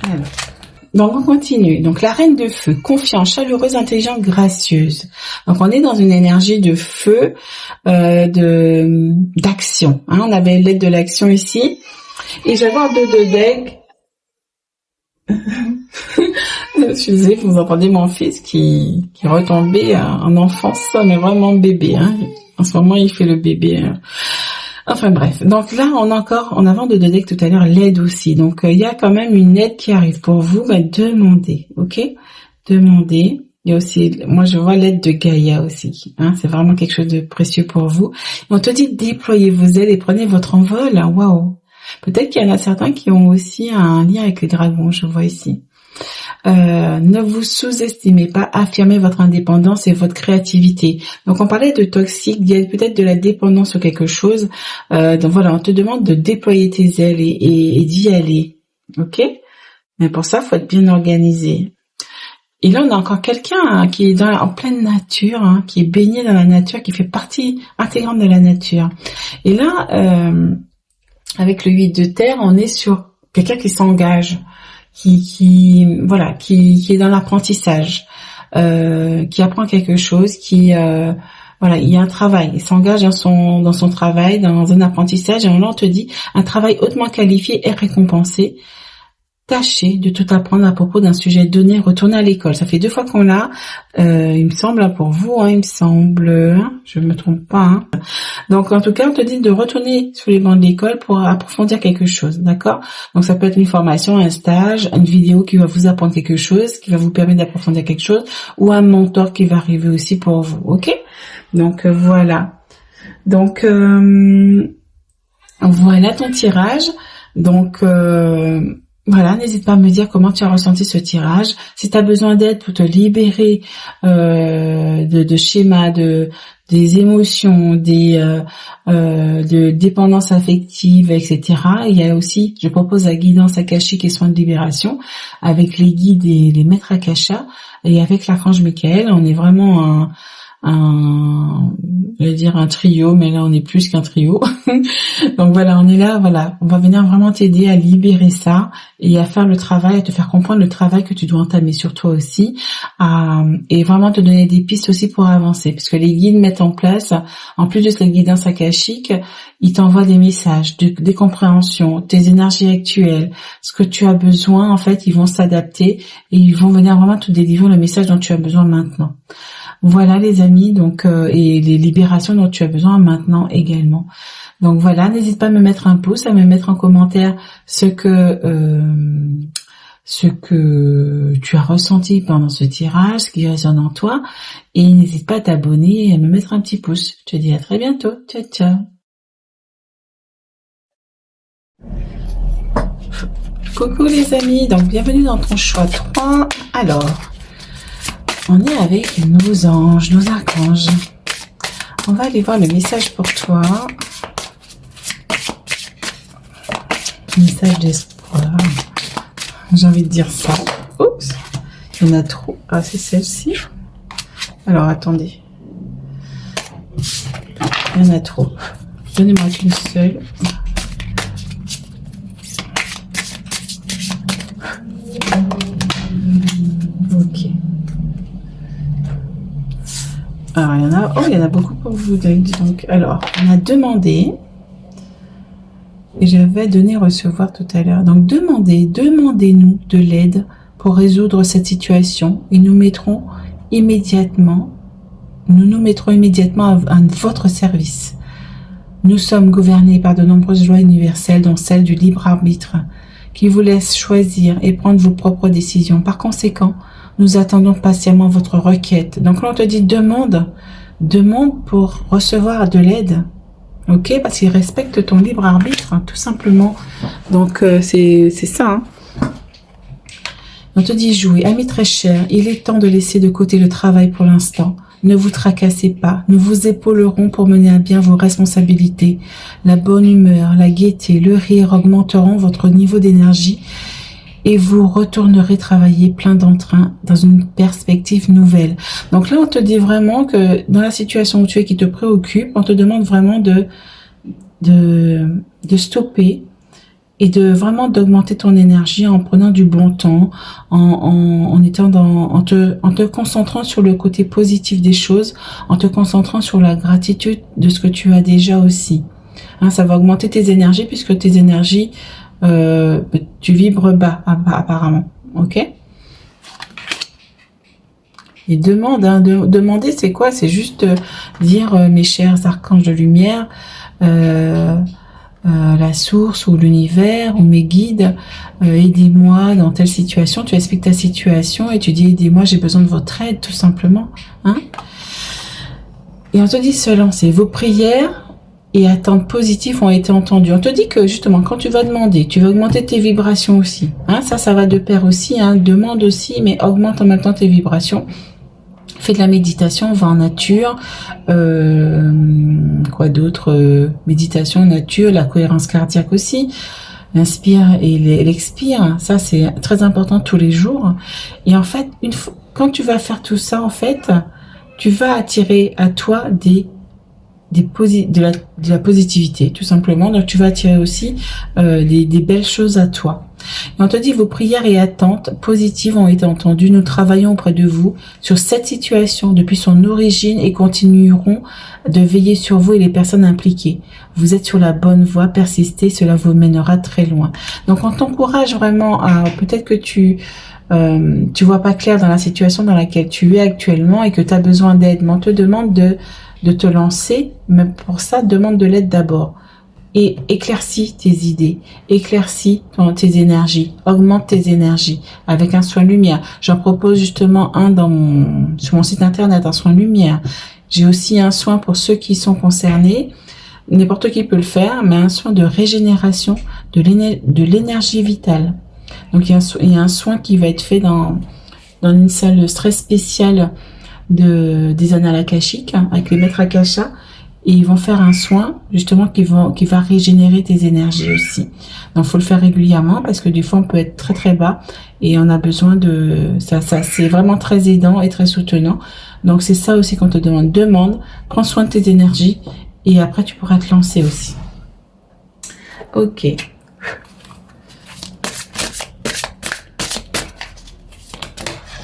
Alors, donc on continue. Donc la reine de feu, confiante, chaleureuse, intelligente, gracieuse. Donc on est dans une énergie de feu, d'action. On avait l'aide de l'action ici. Et je vais voir deux decks. Je suis désolée, vous entendez mon fils qui retombait en enfance, mais vraiment bébé. En ce moment, il fait le bébé. Enfin bref, donc là on a vendu de deck tout à l'heure l'aide aussi, donc il y a quand même une aide qui arrive pour vous, demandez, ok, demandez. Il y a aussi, moi je vois l'aide de Gaïa aussi, c'est vraiment quelque chose de précieux pour vous. On te dit déployez vos ailes et prenez votre envol, waouh. Peut-être qu'il y en a certains qui ont aussi un lien avec les dragons, je vois ici. Ne vous sous-estimez pas, affirmez votre indépendance et votre créativité. Donc on parlait de toxique, il y a peut-être de la dépendance sur quelque chose. Donc voilà, on te demande de déployer tes ailes et d'y aller. Ok? Mais pour ça, faut être bien organisé. Et là, on a encore quelqu'un qui est en pleine nature, qui est baigné dans la nature, qui fait partie intégrante de la nature. Et là, avec le 8 de terre, on est sur quelqu'un qui s'engage. Qui est dans l'apprentissage, qui apprend quelque chose, il y a un travail, il s'engage dans son travail, dans un apprentissage, et là on te dit un travail hautement qualifié et récompensé. Tâchez de tout apprendre à propos d'un sujet donné, retournez à l'école. Ça fait 2 fois qu'on l'a, il me semble, pour vous, il me semble, je me trompe pas. Donc en tout cas, on te dit de retourner sur les bancs de l'école pour approfondir quelque chose, d'accord? Donc ça peut être une formation, un stage, une vidéo qui va vous apprendre quelque chose, qui va vous permettre d'approfondir quelque chose, ou un mentor qui va arriver aussi pour vous, ok? Donc voilà. Donc voilà ton tirage. Donc voilà, n'hésite pas à me dire comment tu as ressenti ce tirage. Si tu as besoin d'aide pour te libérer de schémas, des émotions, de dépendance affective, etc. Il y a aussi, je propose la guidance akashique et soins de libération avec les guides et les maîtres akasha et avec l'archange Michael. On est vraiment je vais dire un trio, mais là on est plus qu'un trio. Donc voilà, on est là, voilà, on va venir vraiment t'aider à libérer ça et à faire le travail, à te faire comprendre le travail que tu dois entamer sur toi aussi, et vraiment te donner des pistes aussi pour avancer, parce que les guides mettent en place, en plus de cette guidance akashique, ils t'envoient des messages, des compréhensions, tes énergies actuelles, ce que tu as besoin, en fait, ils vont s'adapter et ils vont venir vraiment te délivrer le message dont tu as besoin maintenant. Voilà les amis, donc et les libérations dont tu as besoin maintenant également. Donc voilà, n'hésite pas à me mettre un pouce, à me mettre en commentaire ce que tu as ressenti pendant ce tirage, ce qui résonne en toi, et n'hésite pas à t'abonner et à me mettre un petit pouce. Je te dis à très bientôt. Ciao ciao. Coucou les amis, donc bienvenue dans ton choix 3. Alors, on est avec nos anges, nos archanges. On va aller voir le message pour toi. Message d'espoir. J'ai envie de dire ça. Oups, il y en a trop. Ah, c'est celle-ci. Alors, attendez. Il y en a trop. Donnez-moi qu'une seule. Ok. Alors, il y en a beaucoup pour vous. Donc, alors, on a demandé. Et je vais donner recevoir tout à l'heure. Donc, demandez-nous de l'aide pour résoudre cette situation. Et nous nous mettrons immédiatement à votre service. Nous sommes gouvernés par de nombreuses lois universelles, dont celle du libre arbitre, qui vous laisse choisir et prendre vos propres décisions. Par conséquent, nous attendons patiemment votre requête. Donc là, on te dit demande pour recevoir de l'aide. Ok, parce qu'ils respectent ton libre arbitre, hein, tout simplement. Donc, c'est ça. Hein. On te dit jouer. Ami très cher, il est temps de laisser de côté le travail pour l'instant. Ne vous tracassez pas. Nous vous épaulerons pour mener à bien vos responsabilités. La bonne humeur, la gaieté, le rire augmenteront votre niveau d'énergie et vous retournerez travailler plein d'entrain dans une perspective nouvelle. Donc là, on te dit vraiment que dans la situation où tu es qui te préoccupe, on te demande vraiment de stopper et de vraiment d'augmenter ton énergie en prenant du bon temps, en te concentrant sur le côté positif des choses, en te concentrant sur la gratitude de ce que tu as déjà aussi. Hein, ça va augmenter tes énergies puisque tes énergies, tu vibres bas apparemment, ok? Et demande, hein, demander c'est quoi? C'est juste dire mes chers archanges de lumière, la source ou l'univers ou mes guides, aidez-moi dans telle situation. Tu expliques ta situation et tu dis aidez-moi, j'ai besoin de votre aide tout simplement. Hein, et on te dit se lancer. Vos prières et attentes positives ont été entendues. On te dit que justement quand tu vas demander, tu vas augmenter tes vibrations aussi. Hein, ça va de pair aussi. Hein, demande aussi, mais augmente en même temps tes vibrations. Fais de la méditation, va en nature, quoi d'autre, méditation, nature, la cohérence cardiaque aussi, l'inspire et l'expire, ça c'est très important tous les jours. Et en fait, quand tu vas faire tout ça, en fait, tu vas attirer à toi de la positivité, tout simplement. Donc tu vas attirer aussi des belles choses à toi. Et on te dit vos prières et attentes positives ont été entendues. Nous travaillons auprès de vous sur cette situation depuis son origine et continuerons de veiller sur vous et les personnes impliquées. Vous êtes sur la bonne voie, persistez, cela vous mènera très loin. Donc on t'encourage vraiment à, peut-être que tu vois pas clair dans la situation dans laquelle tu es actuellement et que tu as besoin d'aide, mais on te demande de te lancer, mais pour ça, demande de l'aide d'abord. Et éclaircis tes idées, éclaircis tes énergies, augmente tes énergies avec un soin lumière. J'en propose justement un sur mon site internet, un soin lumière. J'ai aussi un soin pour ceux qui sont concernés, n'importe qui peut le faire, mais un soin de régénération de l'énergie vitale. Donc il y a un soin qui va être fait dans une salle très spéciale des annales akashiques avec les maîtres akasha. Et ils vont faire un soin, justement, qui va régénérer tes énergies aussi. Donc, faut le faire régulièrement parce que des fois, on peut être très, très bas et on a besoin de ça. C'est vraiment très aidant et très soutenant. Donc, c'est ça aussi qu'on te demande. Prends soin de tes énergies et après, tu pourras te lancer aussi. Ok.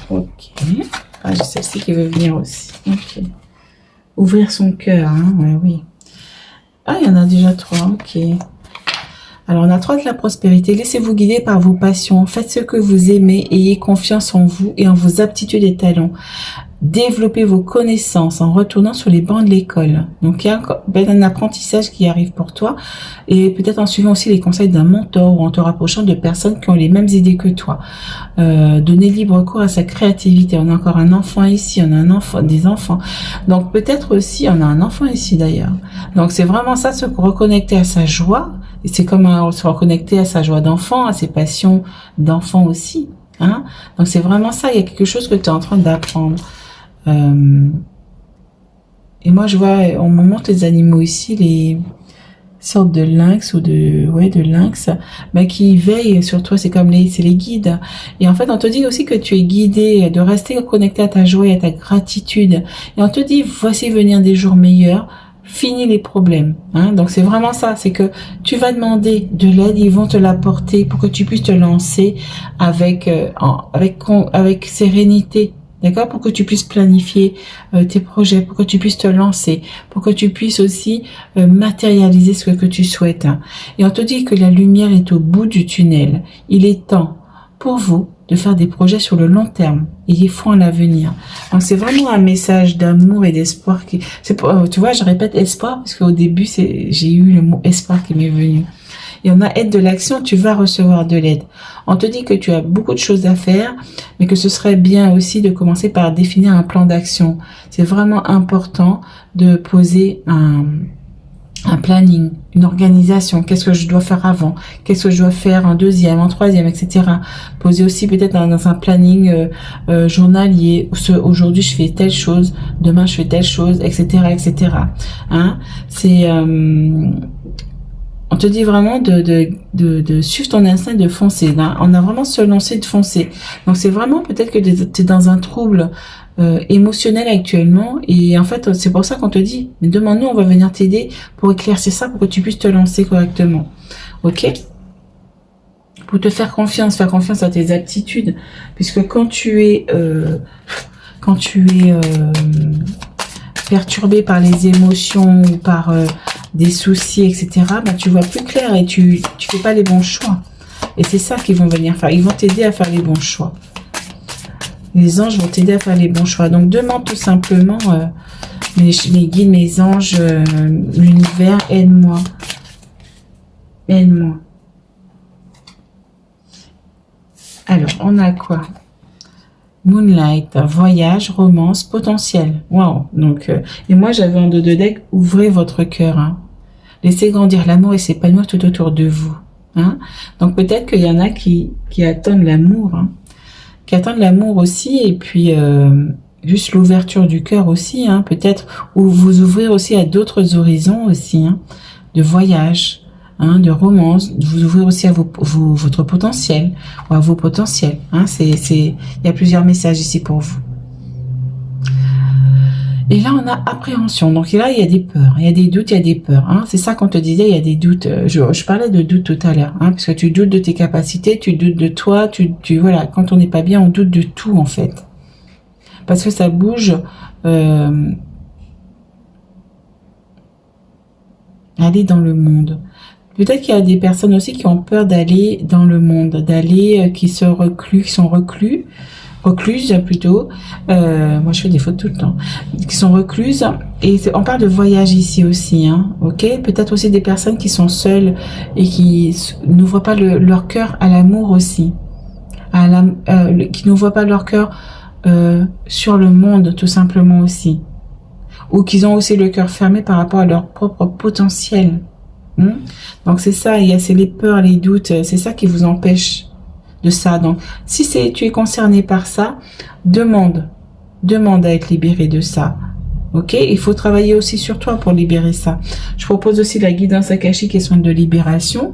Ok. Ah, j'ai celle-ci qui veut venir aussi. Ok. Ouvrir son cœur, hein, ouais, oui. Ah, il y en a déjà 3, ok. Alors, on a 3 de la prospérité. Laissez-vous guider par vos passions. Faites ce que vous aimez. Ayez confiance en vous et en vos aptitudes et talents. Développez vos connaissances en retournant sur les bancs de l'école. Donc, il y a un apprentissage qui arrive pour toi. Et peut-être en suivant aussi les conseils d'un mentor ou en te rapprochant de personnes qui ont les mêmes idées que toi. Donner libre cours à sa créativité. On a encore un enfant ici, on a des enfants. Donc, peut-être aussi, on a un enfant ici d'ailleurs. Donc, c'est vraiment ça, se reconnecter à sa joie. Et c'est comme se reconnecter à sa joie d'enfant, à ses passions d'enfant aussi. Hein. Donc, c'est vraiment ça. Il y a quelque chose que tu es en train d'apprendre. Et moi je vois, on me montre les animaux ici, les sortes de lynx ou de lynx, mais qui veillent sur toi. C'est les guides. Et en fait, on te dit aussi que tu es guidé, de rester connecté à ta joie et à ta gratitude. Et on te dit, voici venir des jours meilleurs. Finis les problèmes. Hein. Donc c'est vraiment ça, c'est que tu vas demander de l'aide, ils vont te l'apporter pour que tu puisses te lancer avec sérénité. D'accord? Pour que tu puisses planifier tes projets, pour que tu puisses te lancer, pour que tu puisses aussi matérialiser ce que tu souhaites. Hein. Et on te dit que la lumière est au bout du tunnel. Il est temps pour vous de faire des projets sur le long terme. Ayez foi en l'avenir. Donc c'est vraiment un message d'amour et d'espoir. Tu vois, je répète espoir parce qu'au début, j'ai eu le mot espoir qui m'est venu. Et on a aide de l'action, tu vas recevoir de l'aide. On te dit que tu as beaucoup de choses à faire, mais que ce serait bien aussi de commencer par définir un plan d'action. C'est vraiment important de poser un planning, une organisation, qu'est-ce que je dois faire avant, qu'est-ce que je dois faire en deuxième, en troisième, etc. Poser aussi peut-être dans un planning journalier, aujourd'hui je fais telle chose, demain je fais telle chose, etc. etc. Hein, c'est... on te dit vraiment de suivre ton instinct, de foncer. Hein. On a vraiment se lancer, de foncer. Donc c'est vraiment peut-être que tu es dans un trouble émotionnel actuellement. Et en fait, c'est pour ça qu'on te dit, mais demande-nous, on va venir t'aider pour éclaircir ça, pour que tu puisses te lancer correctement. Ok? Pour te faire confiance à tes aptitudes. Puisque quand tu es perturbé par les émotions ou par des soucis, etc., bah, tu vois plus clair et tu fais pas les bons choix. Et c'est ça qu'ils vont venir faire. Ils vont t'aider à faire les bons choix. Les anges vont t'aider à faire les bons choix. Donc, demande tout simplement, mes guides, mes anges, l'univers, aide-moi. Aide-moi. Alors, on a quoi? Moonlight, voyage, romance, potentiel. Waouh. Donc, et moi, j'avais en dos de deck, ouvrez votre cœur. Hein. Laissez grandir l'amour et s'épanouir tout autour de vous. Hein. Donc, peut-être qu'il y en a qui attendent l'amour. Hein. Qui attendent l'amour aussi, et puis juste l'ouverture du cœur aussi, hein, peut-être, ou vous ouvrir aussi à d'autres horizons aussi, hein, de voyage, hein, de romance, de vous ouvrir aussi à votre potentiel, ou à vos potentiels. Hein, il y a plusieurs messages ici pour vous. Et là, on a appréhension. Donc là, il y a des peurs, il y a des doutes, il y a des peurs. Hein. C'est ça qu'on te disait, il y a des doutes. Je parlais de doutes tout à l'heure, hein, parce que tu doutes de tes capacités, tu doutes de toi, voilà. Quand on n'est pas bien, on doute de tout en fait, parce que ça bouge. Aller dans le monde. Peut-être qu'il y a des personnes aussi qui ont peur d'aller dans le monde, qui sont recluses plutôt. Moi, je fais des fautes tout le temps. Qui sont recluses. Et on parle de voyage ici aussi, hein. Ok. Peut-être aussi des personnes qui sont seules et qui n'ouvrent pas leur cœur à l'amour aussi, qui n'ouvrent pas leur cœur sur le monde tout simplement aussi, ou qu'ils ont aussi le cœur fermé par rapport à leur propre potentiel. Donc c'est ça. C'est les peurs, les doutes. C'est ça qui vous empêche de ça. Donc, si tu es concerné par ça, demande à être libéré de ça. Ok? Il faut travailler aussi sur toi pour libérer ça. Je propose aussi la guidance akashique et soins de libération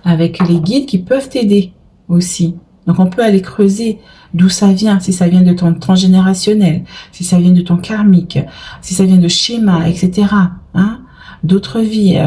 avec les guides qui peuvent t'aider aussi. Donc, on peut aller creuser d'où ça vient, si ça vient de ton transgénérationnel, si ça vient de ton karmique, si ça vient de schémas, etc. Hein? D'autres vies,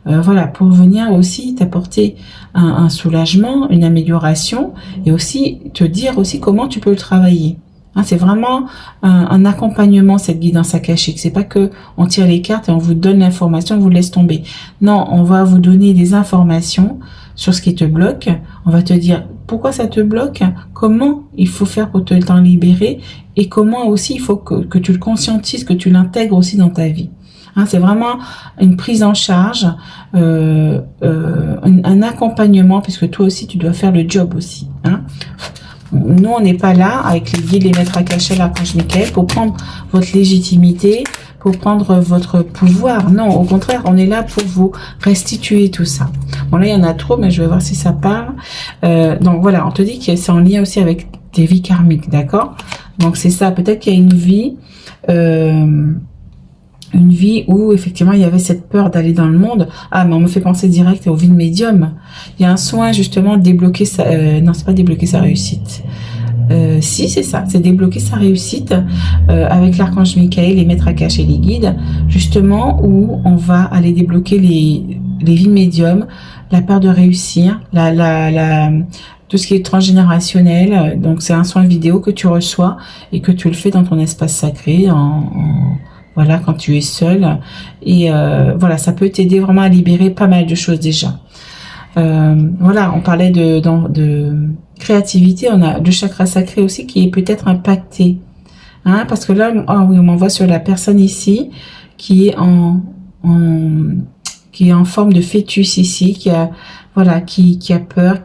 voilà, pour venir aussi t'apporter un soulagement, une amélioration, et aussi te dire aussi comment tu peux le travailler. Hein, c'est vraiment un accompagnement, cette guidance akashique. C'est pas que on tire les cartes et on vous donne l'information, on vous laisse tomber. Non, on va vous donner des informations sur ce qui te bloque. On va te dire pourquoi ça te bloque, comment il faut faire pour t'en libérer, et comment aussi il faut que tu le conscientises, que tu l'intègres aussi dans ta vie. Hein, c'est vraiment une prise en charge, un accompagnement, puisque toi aussi tu dois faire le job aussi. Hein. Nous, on n'est pas là avec les guides, les maîtres akashiques, l'archange Michael, pour prendre votre légitimité, pour prendre votre pouvoir. Non, au contraire, on est là pour vous restituer tout ça. Bon, là, il y en a trop, mais je vais voir si ça parle. Donc, voilà, on te dit que c'est en lien aussi avec tes vies karmiques, d'accord? Donc, c'est ça. Peut-être qu'il y a une vie où effectivement il y avait cette peur d'aller dans le monde. Ah, mais on me fait penser direct aux vies de médium. Il y a un soin justement de débloquer non, c'est pas débloquer sa réussite. Si, c'est ça, c'est débloquer sa réussite avec l'archange Michael, les maîtres akashiques et les guides, justement, où on va aller débloquer les vies de médium, la peur de réussir, tout ce qui est transgénérationnel. Donc c'est un soin vidéo que tu reçois et que tu le fais dans ton espace sacré, voilà, quand tu es seul. Et voilà, ça peut t'aider vraiment à libérer pas mal de choses déjà. Voilà, on parlait de créativité. On a le chakra sacré aussi qui est peut-être impacté. Hein, parce que là, oui, on m'envoie sur la personne ici qui est en forme de fœtus ici, qui a peur,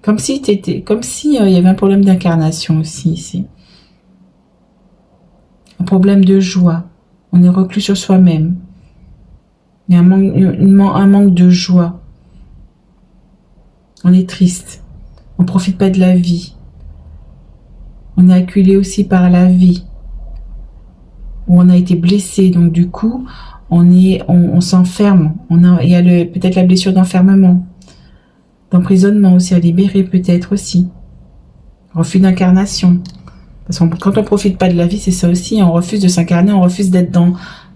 comme si il y avait un problème d'incarnation aussi ici. Un problème de joie, On est reclus sur soi-même. Il y a un manque de joie. On est triste. On ne profite pas de la vie. On est acculé aussi par la vie. Ou on a été blessé. Donc du coup, on s'enferme. Il y a peut-être la blessure d'enfermement. D'emprisonnement aussi à libérer peut-être aussi. Refus d'incarnation. Parce que quand on ne profite pas de la vie, c'est ça aussi. On refuse de s'incarner, on refuse d'être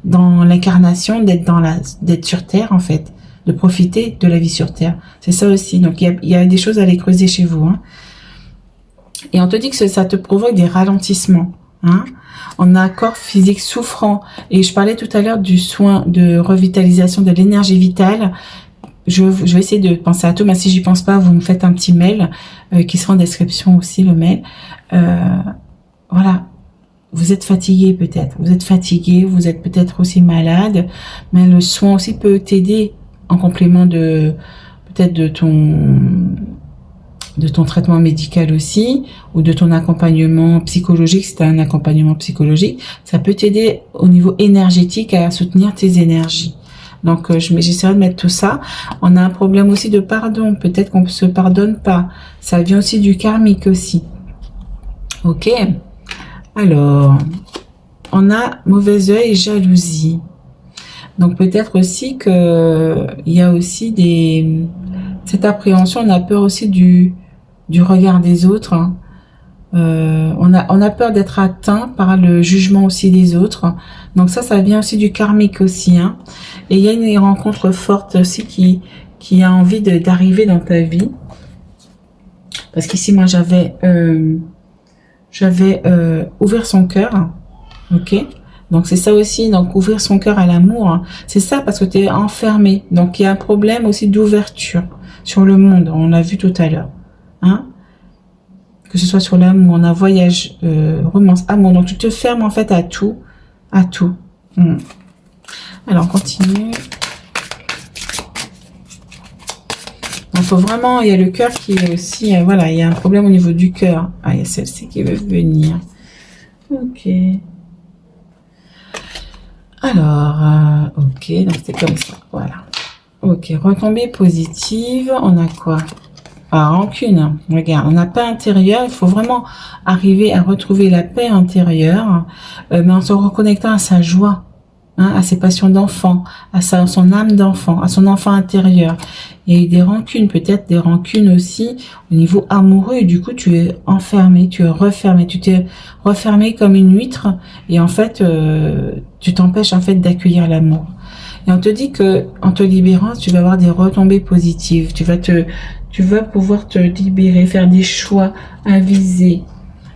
dans l'incarnation, d'être sur Terre en fait. De profiter de la vie sur Terre. C'est ça aussi. Donc il y a des choses à aller creuser chez vous. Hein. Et on te dit que ça te provoque des ralentissements. Hein. On a un corps physique souffrant. Et je parlais tout à l'heure du soin de revitalisation de l'énergie vitale. Je vais essayer de penser à tout, mais si j'y pense pas, vous me faites un petit mail qui sera en description aussi, le mail. Voilà, vous êtes fatigué peut-être, vous êtes fatigué, vous êtes peut-être aussi malade, mais le soin aussi peut t'aider en complément de peut-être de ton traitement médical aussi, ou de ton accompagnement psychologique, si tu as un accompagnement psychologique, ça peut t'aider au niveau énergétique à soutenir tes énergies. Donc, j'essaierai de mettre tout ça. On a un problème aussi de pardon. Peut-être qu'on ne se pardonne pas. Ça vient aussi du karmique aussi. Ok. Alors, on a mauvais œil et jalousie. Donc, peut-être aussi que il y a aussi cette appréhension. On a peur aussi du regard des autres. Hein. On a peur d'être atteint par le jugement aussi des autres. Donc ça vient aussi du karmique aussi. Hein. Et il y a une rencontre forte aussi qui a envie d'arriver dans ta vie. Parce qu'ici, moi, j'avais ouvert son cœur. Ok. Donc c'est ça aussi. Donc ouvrir son cœur à l'amour. Hein. C'est ça parce que tu es enfermé. Donc il y a un problème aussi d'ouverture sur le monde. On l'a vu tout à l'heure. Hein. Que ce soit sur l'amour, on a voyage, romance, amour. Donc, tu te fermes en fait à tout. À tout. Alors, on continue. Donc, faut vraiment, il y a le cœur qui est aussi, voilà, il y a un problème au niveau du cœur. Ah, il y a celle-ci qui veut venir. Ok. Alors, ok, donc c'est comme ça, voilà. Ok, retombée positive, on a quoi ? Ah, rancune, regarde, on n'a pas intérieur, il faut vraiment arriver à retrouver la paix intérieure, mais en se reconnectant à sa joie, hein, à ses passions d'enfant, à son âme d'enfant, à son enfant intérieur. Il y a eu des rancunes, peut-être des rancunes aussi au niveau amoureux, et du coup tu es enfermé, tu es refermé, tu t'es refermé comme une huître, et en fait, tu t'empêches en fait d'accueillir l'amour. Et on te dit que en te libérant, tu vas avoir des retombées positives, tu vas pouvoir te libérer, faire des choix avisés,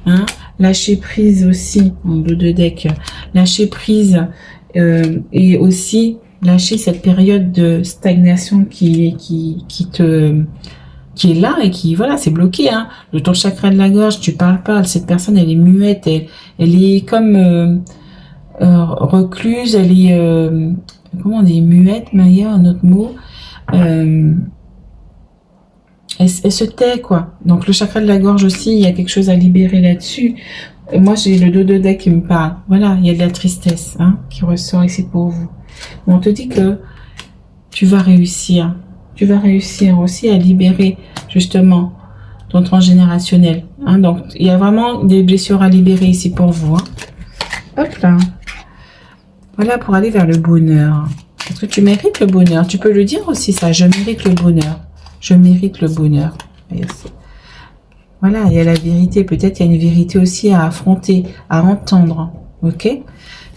hein, lâcher prise aussi, en dos de deck, lâcher prise et aussi lâcher cette période de stagnation qui est là et qui, voilà, c'est bloqué, hein, de ton chakra de la gorge, tu parles pas, cette personne, elle est muette, elle est comme recluse, elle est, comment on dit, muette, mais il y a un autre mot, elle se tait, quoi. Donc, le chakra de la gorge aussi, il y a quelque chose à libérer là-dessus. Moi, j'ai le dos de deck qui me parle. Voilà, il y a de la tristesse, hein, qui ressort ici pour vous. Mais on te dit que tu vas réussir. Tu vas réussir aussi à libérer, justement, ton transgénérationnel. Hein. Donc, il y a vraiment des blessures à libérer ici pour vous. Hein. Hop là. Voilà, pour aller vers le bonheur. Est-ce que tu mérites le bonheur? Tu peux le dire aussi, ça. Je mérite le bonheur. Je mérite le bonheur. Voilà, il y a la vérité. Peut-être il y a une vérité aussi à affronter, à entendre. Ok?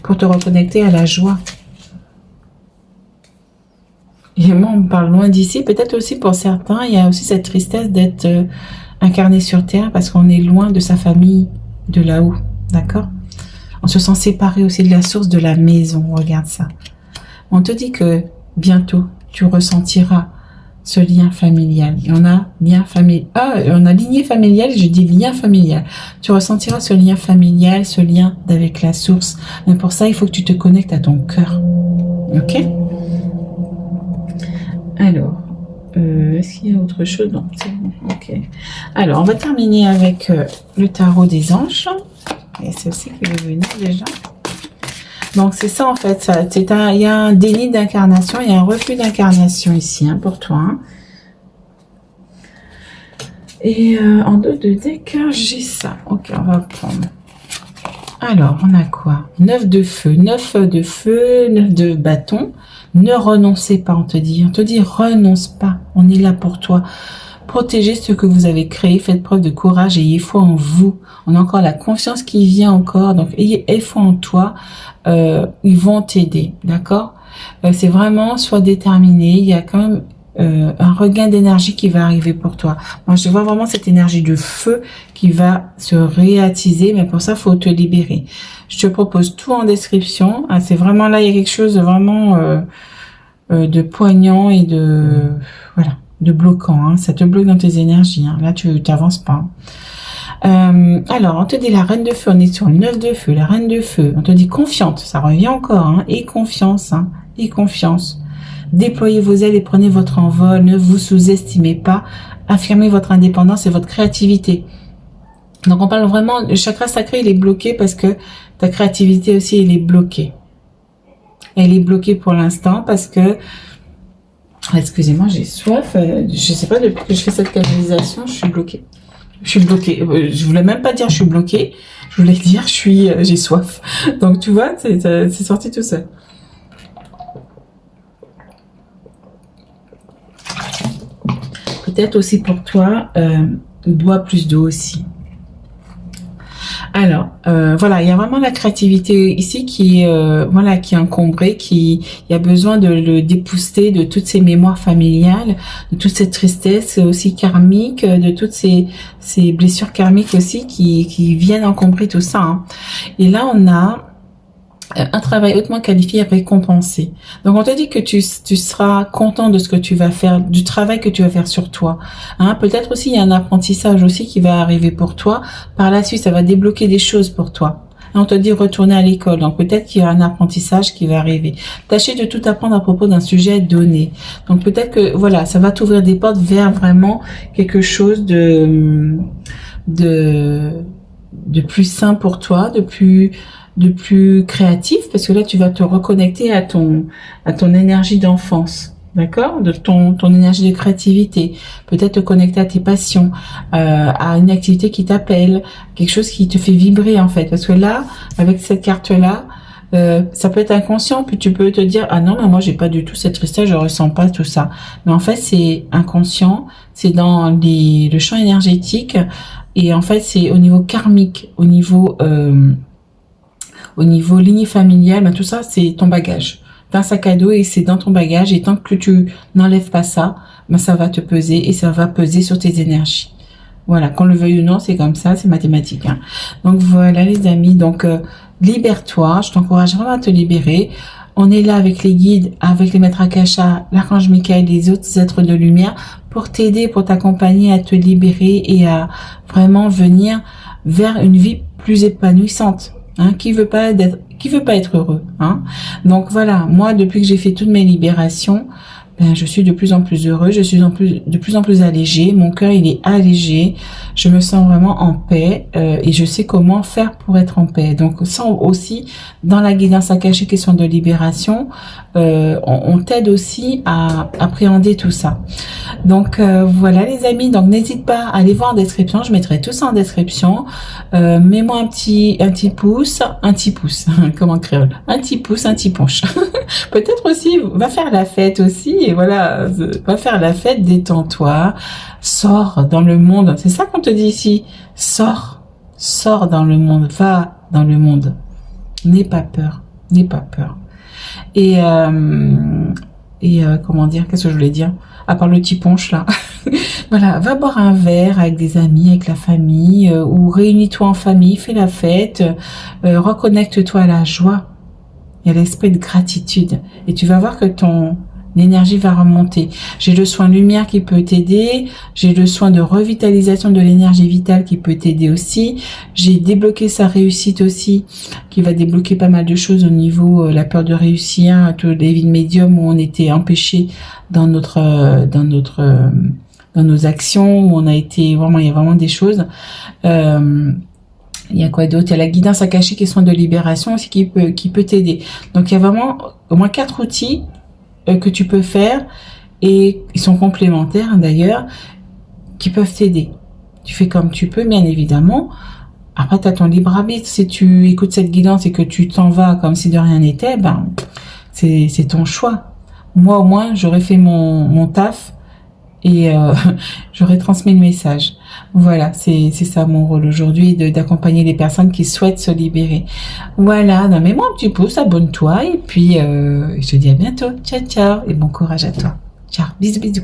Pour te reconnecter à la joie. Et moi, on me parle loin d'ici. Peut-être aussi pour certains, il y a aussi cette tristesse d'être incarné sur Terre parce qu'on est loin de sa famille de là-haut. D'accord? On se sent séparé aussi de la source de la maison. Regarde ça. On te dit que bientôt, tu ressentiras ce lien familial. Et on a lien familial. Ah, on a lignée familiale, je dis lien familial. Tu ressentiras ce lien familial, ce lien avec la source. Mais pour ça, il faut que tu te connectes à ton cœur. Ok? Alors, est-ce qu'il y a autre chose? Non, c'est bon. Ok. Alors, on va terminer avec le tarot des anges. Et celle-ci qui veut venir déjà. Donc c'est ça en fait, il y a un déni d'incarnation, il y a un refus d'incarnation ici hein, pour toi. Hein. Et en dos de deck, j'ai ça. Ok, on va prendre. Alors, on a quoi? 9 de feu, 9 de feu, 9 de bâton. Ne renoncez pas, on te dit. On te dit, renonce pas. On est là pour toi. Protégez ce que vous avez créé. Faites preuve de courage. Ayez foi en vous. On a encore la confiance qui vient encore. Donc, ayez foi en toi. Ils vont t'aider. D'accord? C'est vraiment, sois déterminé. Il y a quand même un regain d'énergie qui va arriver pour toi. Moi, je vois vraiment cette énergie de feu qui va se réattiser, mais pour ça, il faut te libérer. Je te propose tout en description. Ah, c'est vraiment là, il y a quelque chose de vraiment de poignant et de voilà, de bloquant. Hein. Ça te bloque dans tes énergies. Hein. Là, tu n'avances pas. Alors, on te dit la reine de feu, on est sur le 9 de feu, la reine de feu. On te dit confiante, ça revient encore, hein, et confiance, hein, et confiance. Déployez vos ailes et prenez votre envol. Ne vous sous-estimez pas. Affirmez votre indépendance et votre créativité. Donc, on parle vraiment... Le chakra sacré, il est bloqué parce que ta créativité aussi, elle est bloquée. Elle est bloquée pour l'instant parce que... Excusez-moi, j'ai soif. Je sais pas, depuis que je fais cette canalisation, je suis bloquée. Je suis bloquée. Je voulais même pas dire je suis bloquée. Je voulais dire j'ai soif. Donc, tu vois, c'est sorti tout seul. Peut-être aussi pour toi, bois plus d'eau aussi. Alors, voilà, il y a vraiment la créativité ici qui est, voilà, qui est encombrée, il y a besoin de le dépousser de toutes ces mémoires familiales, de toute cette tristesse aussi karmique, de toutes ces blessures karmiques aussi qui viennent encombrer tout ça. Hein. Et là, on a un travail hautement qualifié et récompensé. Donc, on te dit que tu seras content de ce que tu vas faire, du travail que tu vas faire sur toi. Hein, peut-être aussi, il y a un apprentissage aussi qui va arriver pour toi. Par la suite, ça va débloquer des choses pour toi. Et on te dit retourner à l'école. Donc, peut-être qu'il y a un apprentissage qui va arriver. Tâchez de tout apprendre à propos d'un sujet donné. Donc, peut-être que, voilà, ça va t'ouvrir des portes vers vraiment quelque chose de plus sain pour toi, de plus créatif, parce que là tu vas te reconnecter à ton énergie d'enfance, d'accord, de ton énergie de créativité, peut-être te connecter à tes passions, à une activité qui t'appelle, quelque chose qui te fait vibrer en fait, parce que là avec cette carte là ça peut être inconscient, puis tu peux te dire ah non mais moi j'ai pas du tout cette tristesse, je ressens pas tout ça, mais en fait c'est inconscient, c'est dans le champ énergétique, et en fait c'est au niveau karmique, au niveau lignée familiale, ben tout ça, c'est ton bagage. T'as un sac à dos et c'est dans ton bagage. Et tant que tu n'enlèves pas ça, ben ça va te peser et ça va peser sur tes énergies. Voilà, qu'on le veuille ou non, c'est comme ça, c'est mathématique. Hein. Donc voilà les amis, donc libère-toi, je t'encourage vraiment à te libérer. On est là avec les guides, avec les maîtres Akasha, l'archange Michael et les autres êtres de lumière pour t'aider, pour t'accompagner à te libérer et à vraiment venir vers une vie plus épanouissante. Hein, qui veut pas être heureux, hein. Donc voilà, moi depuis que j'ai fait toutes mes libérations, ben, je suis de plus en plus heureux, je suis de plus en plus allégée, mon cœur il est allégé, je me sens vraiment en paix et je sais comment faire pour être en paix. Donc sans aussi dans la guidance akashique et question de libération, on t'aide aussi à appréhender tout ça. Donc voilà les amis, donc n'hésite pas à aller voir en description, je mettrai tout ça en description. Mets-moi un petit pouce, comme en créole, un petit pouce, un petit punch. Peut-être aussi, va faire la fête aussi, et voilà, va faire la fête, détends-toi, sors dans le monde, c'est ça qu'on te dit ici, sors dans le monde, va dans le monde, n'aie pas peur. Et comment dire, qu'est-ce que je voulais dire, à part le petit punch là, voilà, va boire un verre avec des amis, avec la famille, ou réunis-toi en famille, fais la fête, reconnecte-toi à la joie, il y a l'esprit de gratitude et tu vas voir que ton énergie va remonter. J'ai le soin lumière qui peut t'aider, j'ai le soin de revitalisation de l'énergie vitale qui peut t'aider aussi, j'ai débloqué sa réussite aussi, qui va débloquer pas mal de choses au niveau la peur de réussir, tous les vies de médium où on était empêché dans nos actions, où on a été vraiment, il y a vraiment des choses. Il y a quoi d'autre? Il y a la guidance akashique et soins de libération aussi qui peut t'aider. Donc il y a vraiment au moins 4 outils que tu peux faire, et ils sont complémentaires hein, d'ailleurs, qui peuvent t'aider. Tu fais comme tu peux, bien évidemment. Après, tu as ton libre arbitre. Si tu écoutes cette guidance et que tu t'en vas comme si de rien n'était, ben c'est ton choix. Moi, au moins, j'aurais fait mon taf et j'aurais transmis le message. Voilà, c'est ça mon rôle aujourd'hui, d'accompagner les personnes qui souhaitent se libérer. Voilà, non, mets-moi un petit pouce, abonne-toi et puis je te dis à bientôt. Ciao, ciao et bon courage à toi. Ciao, bisous, bisous.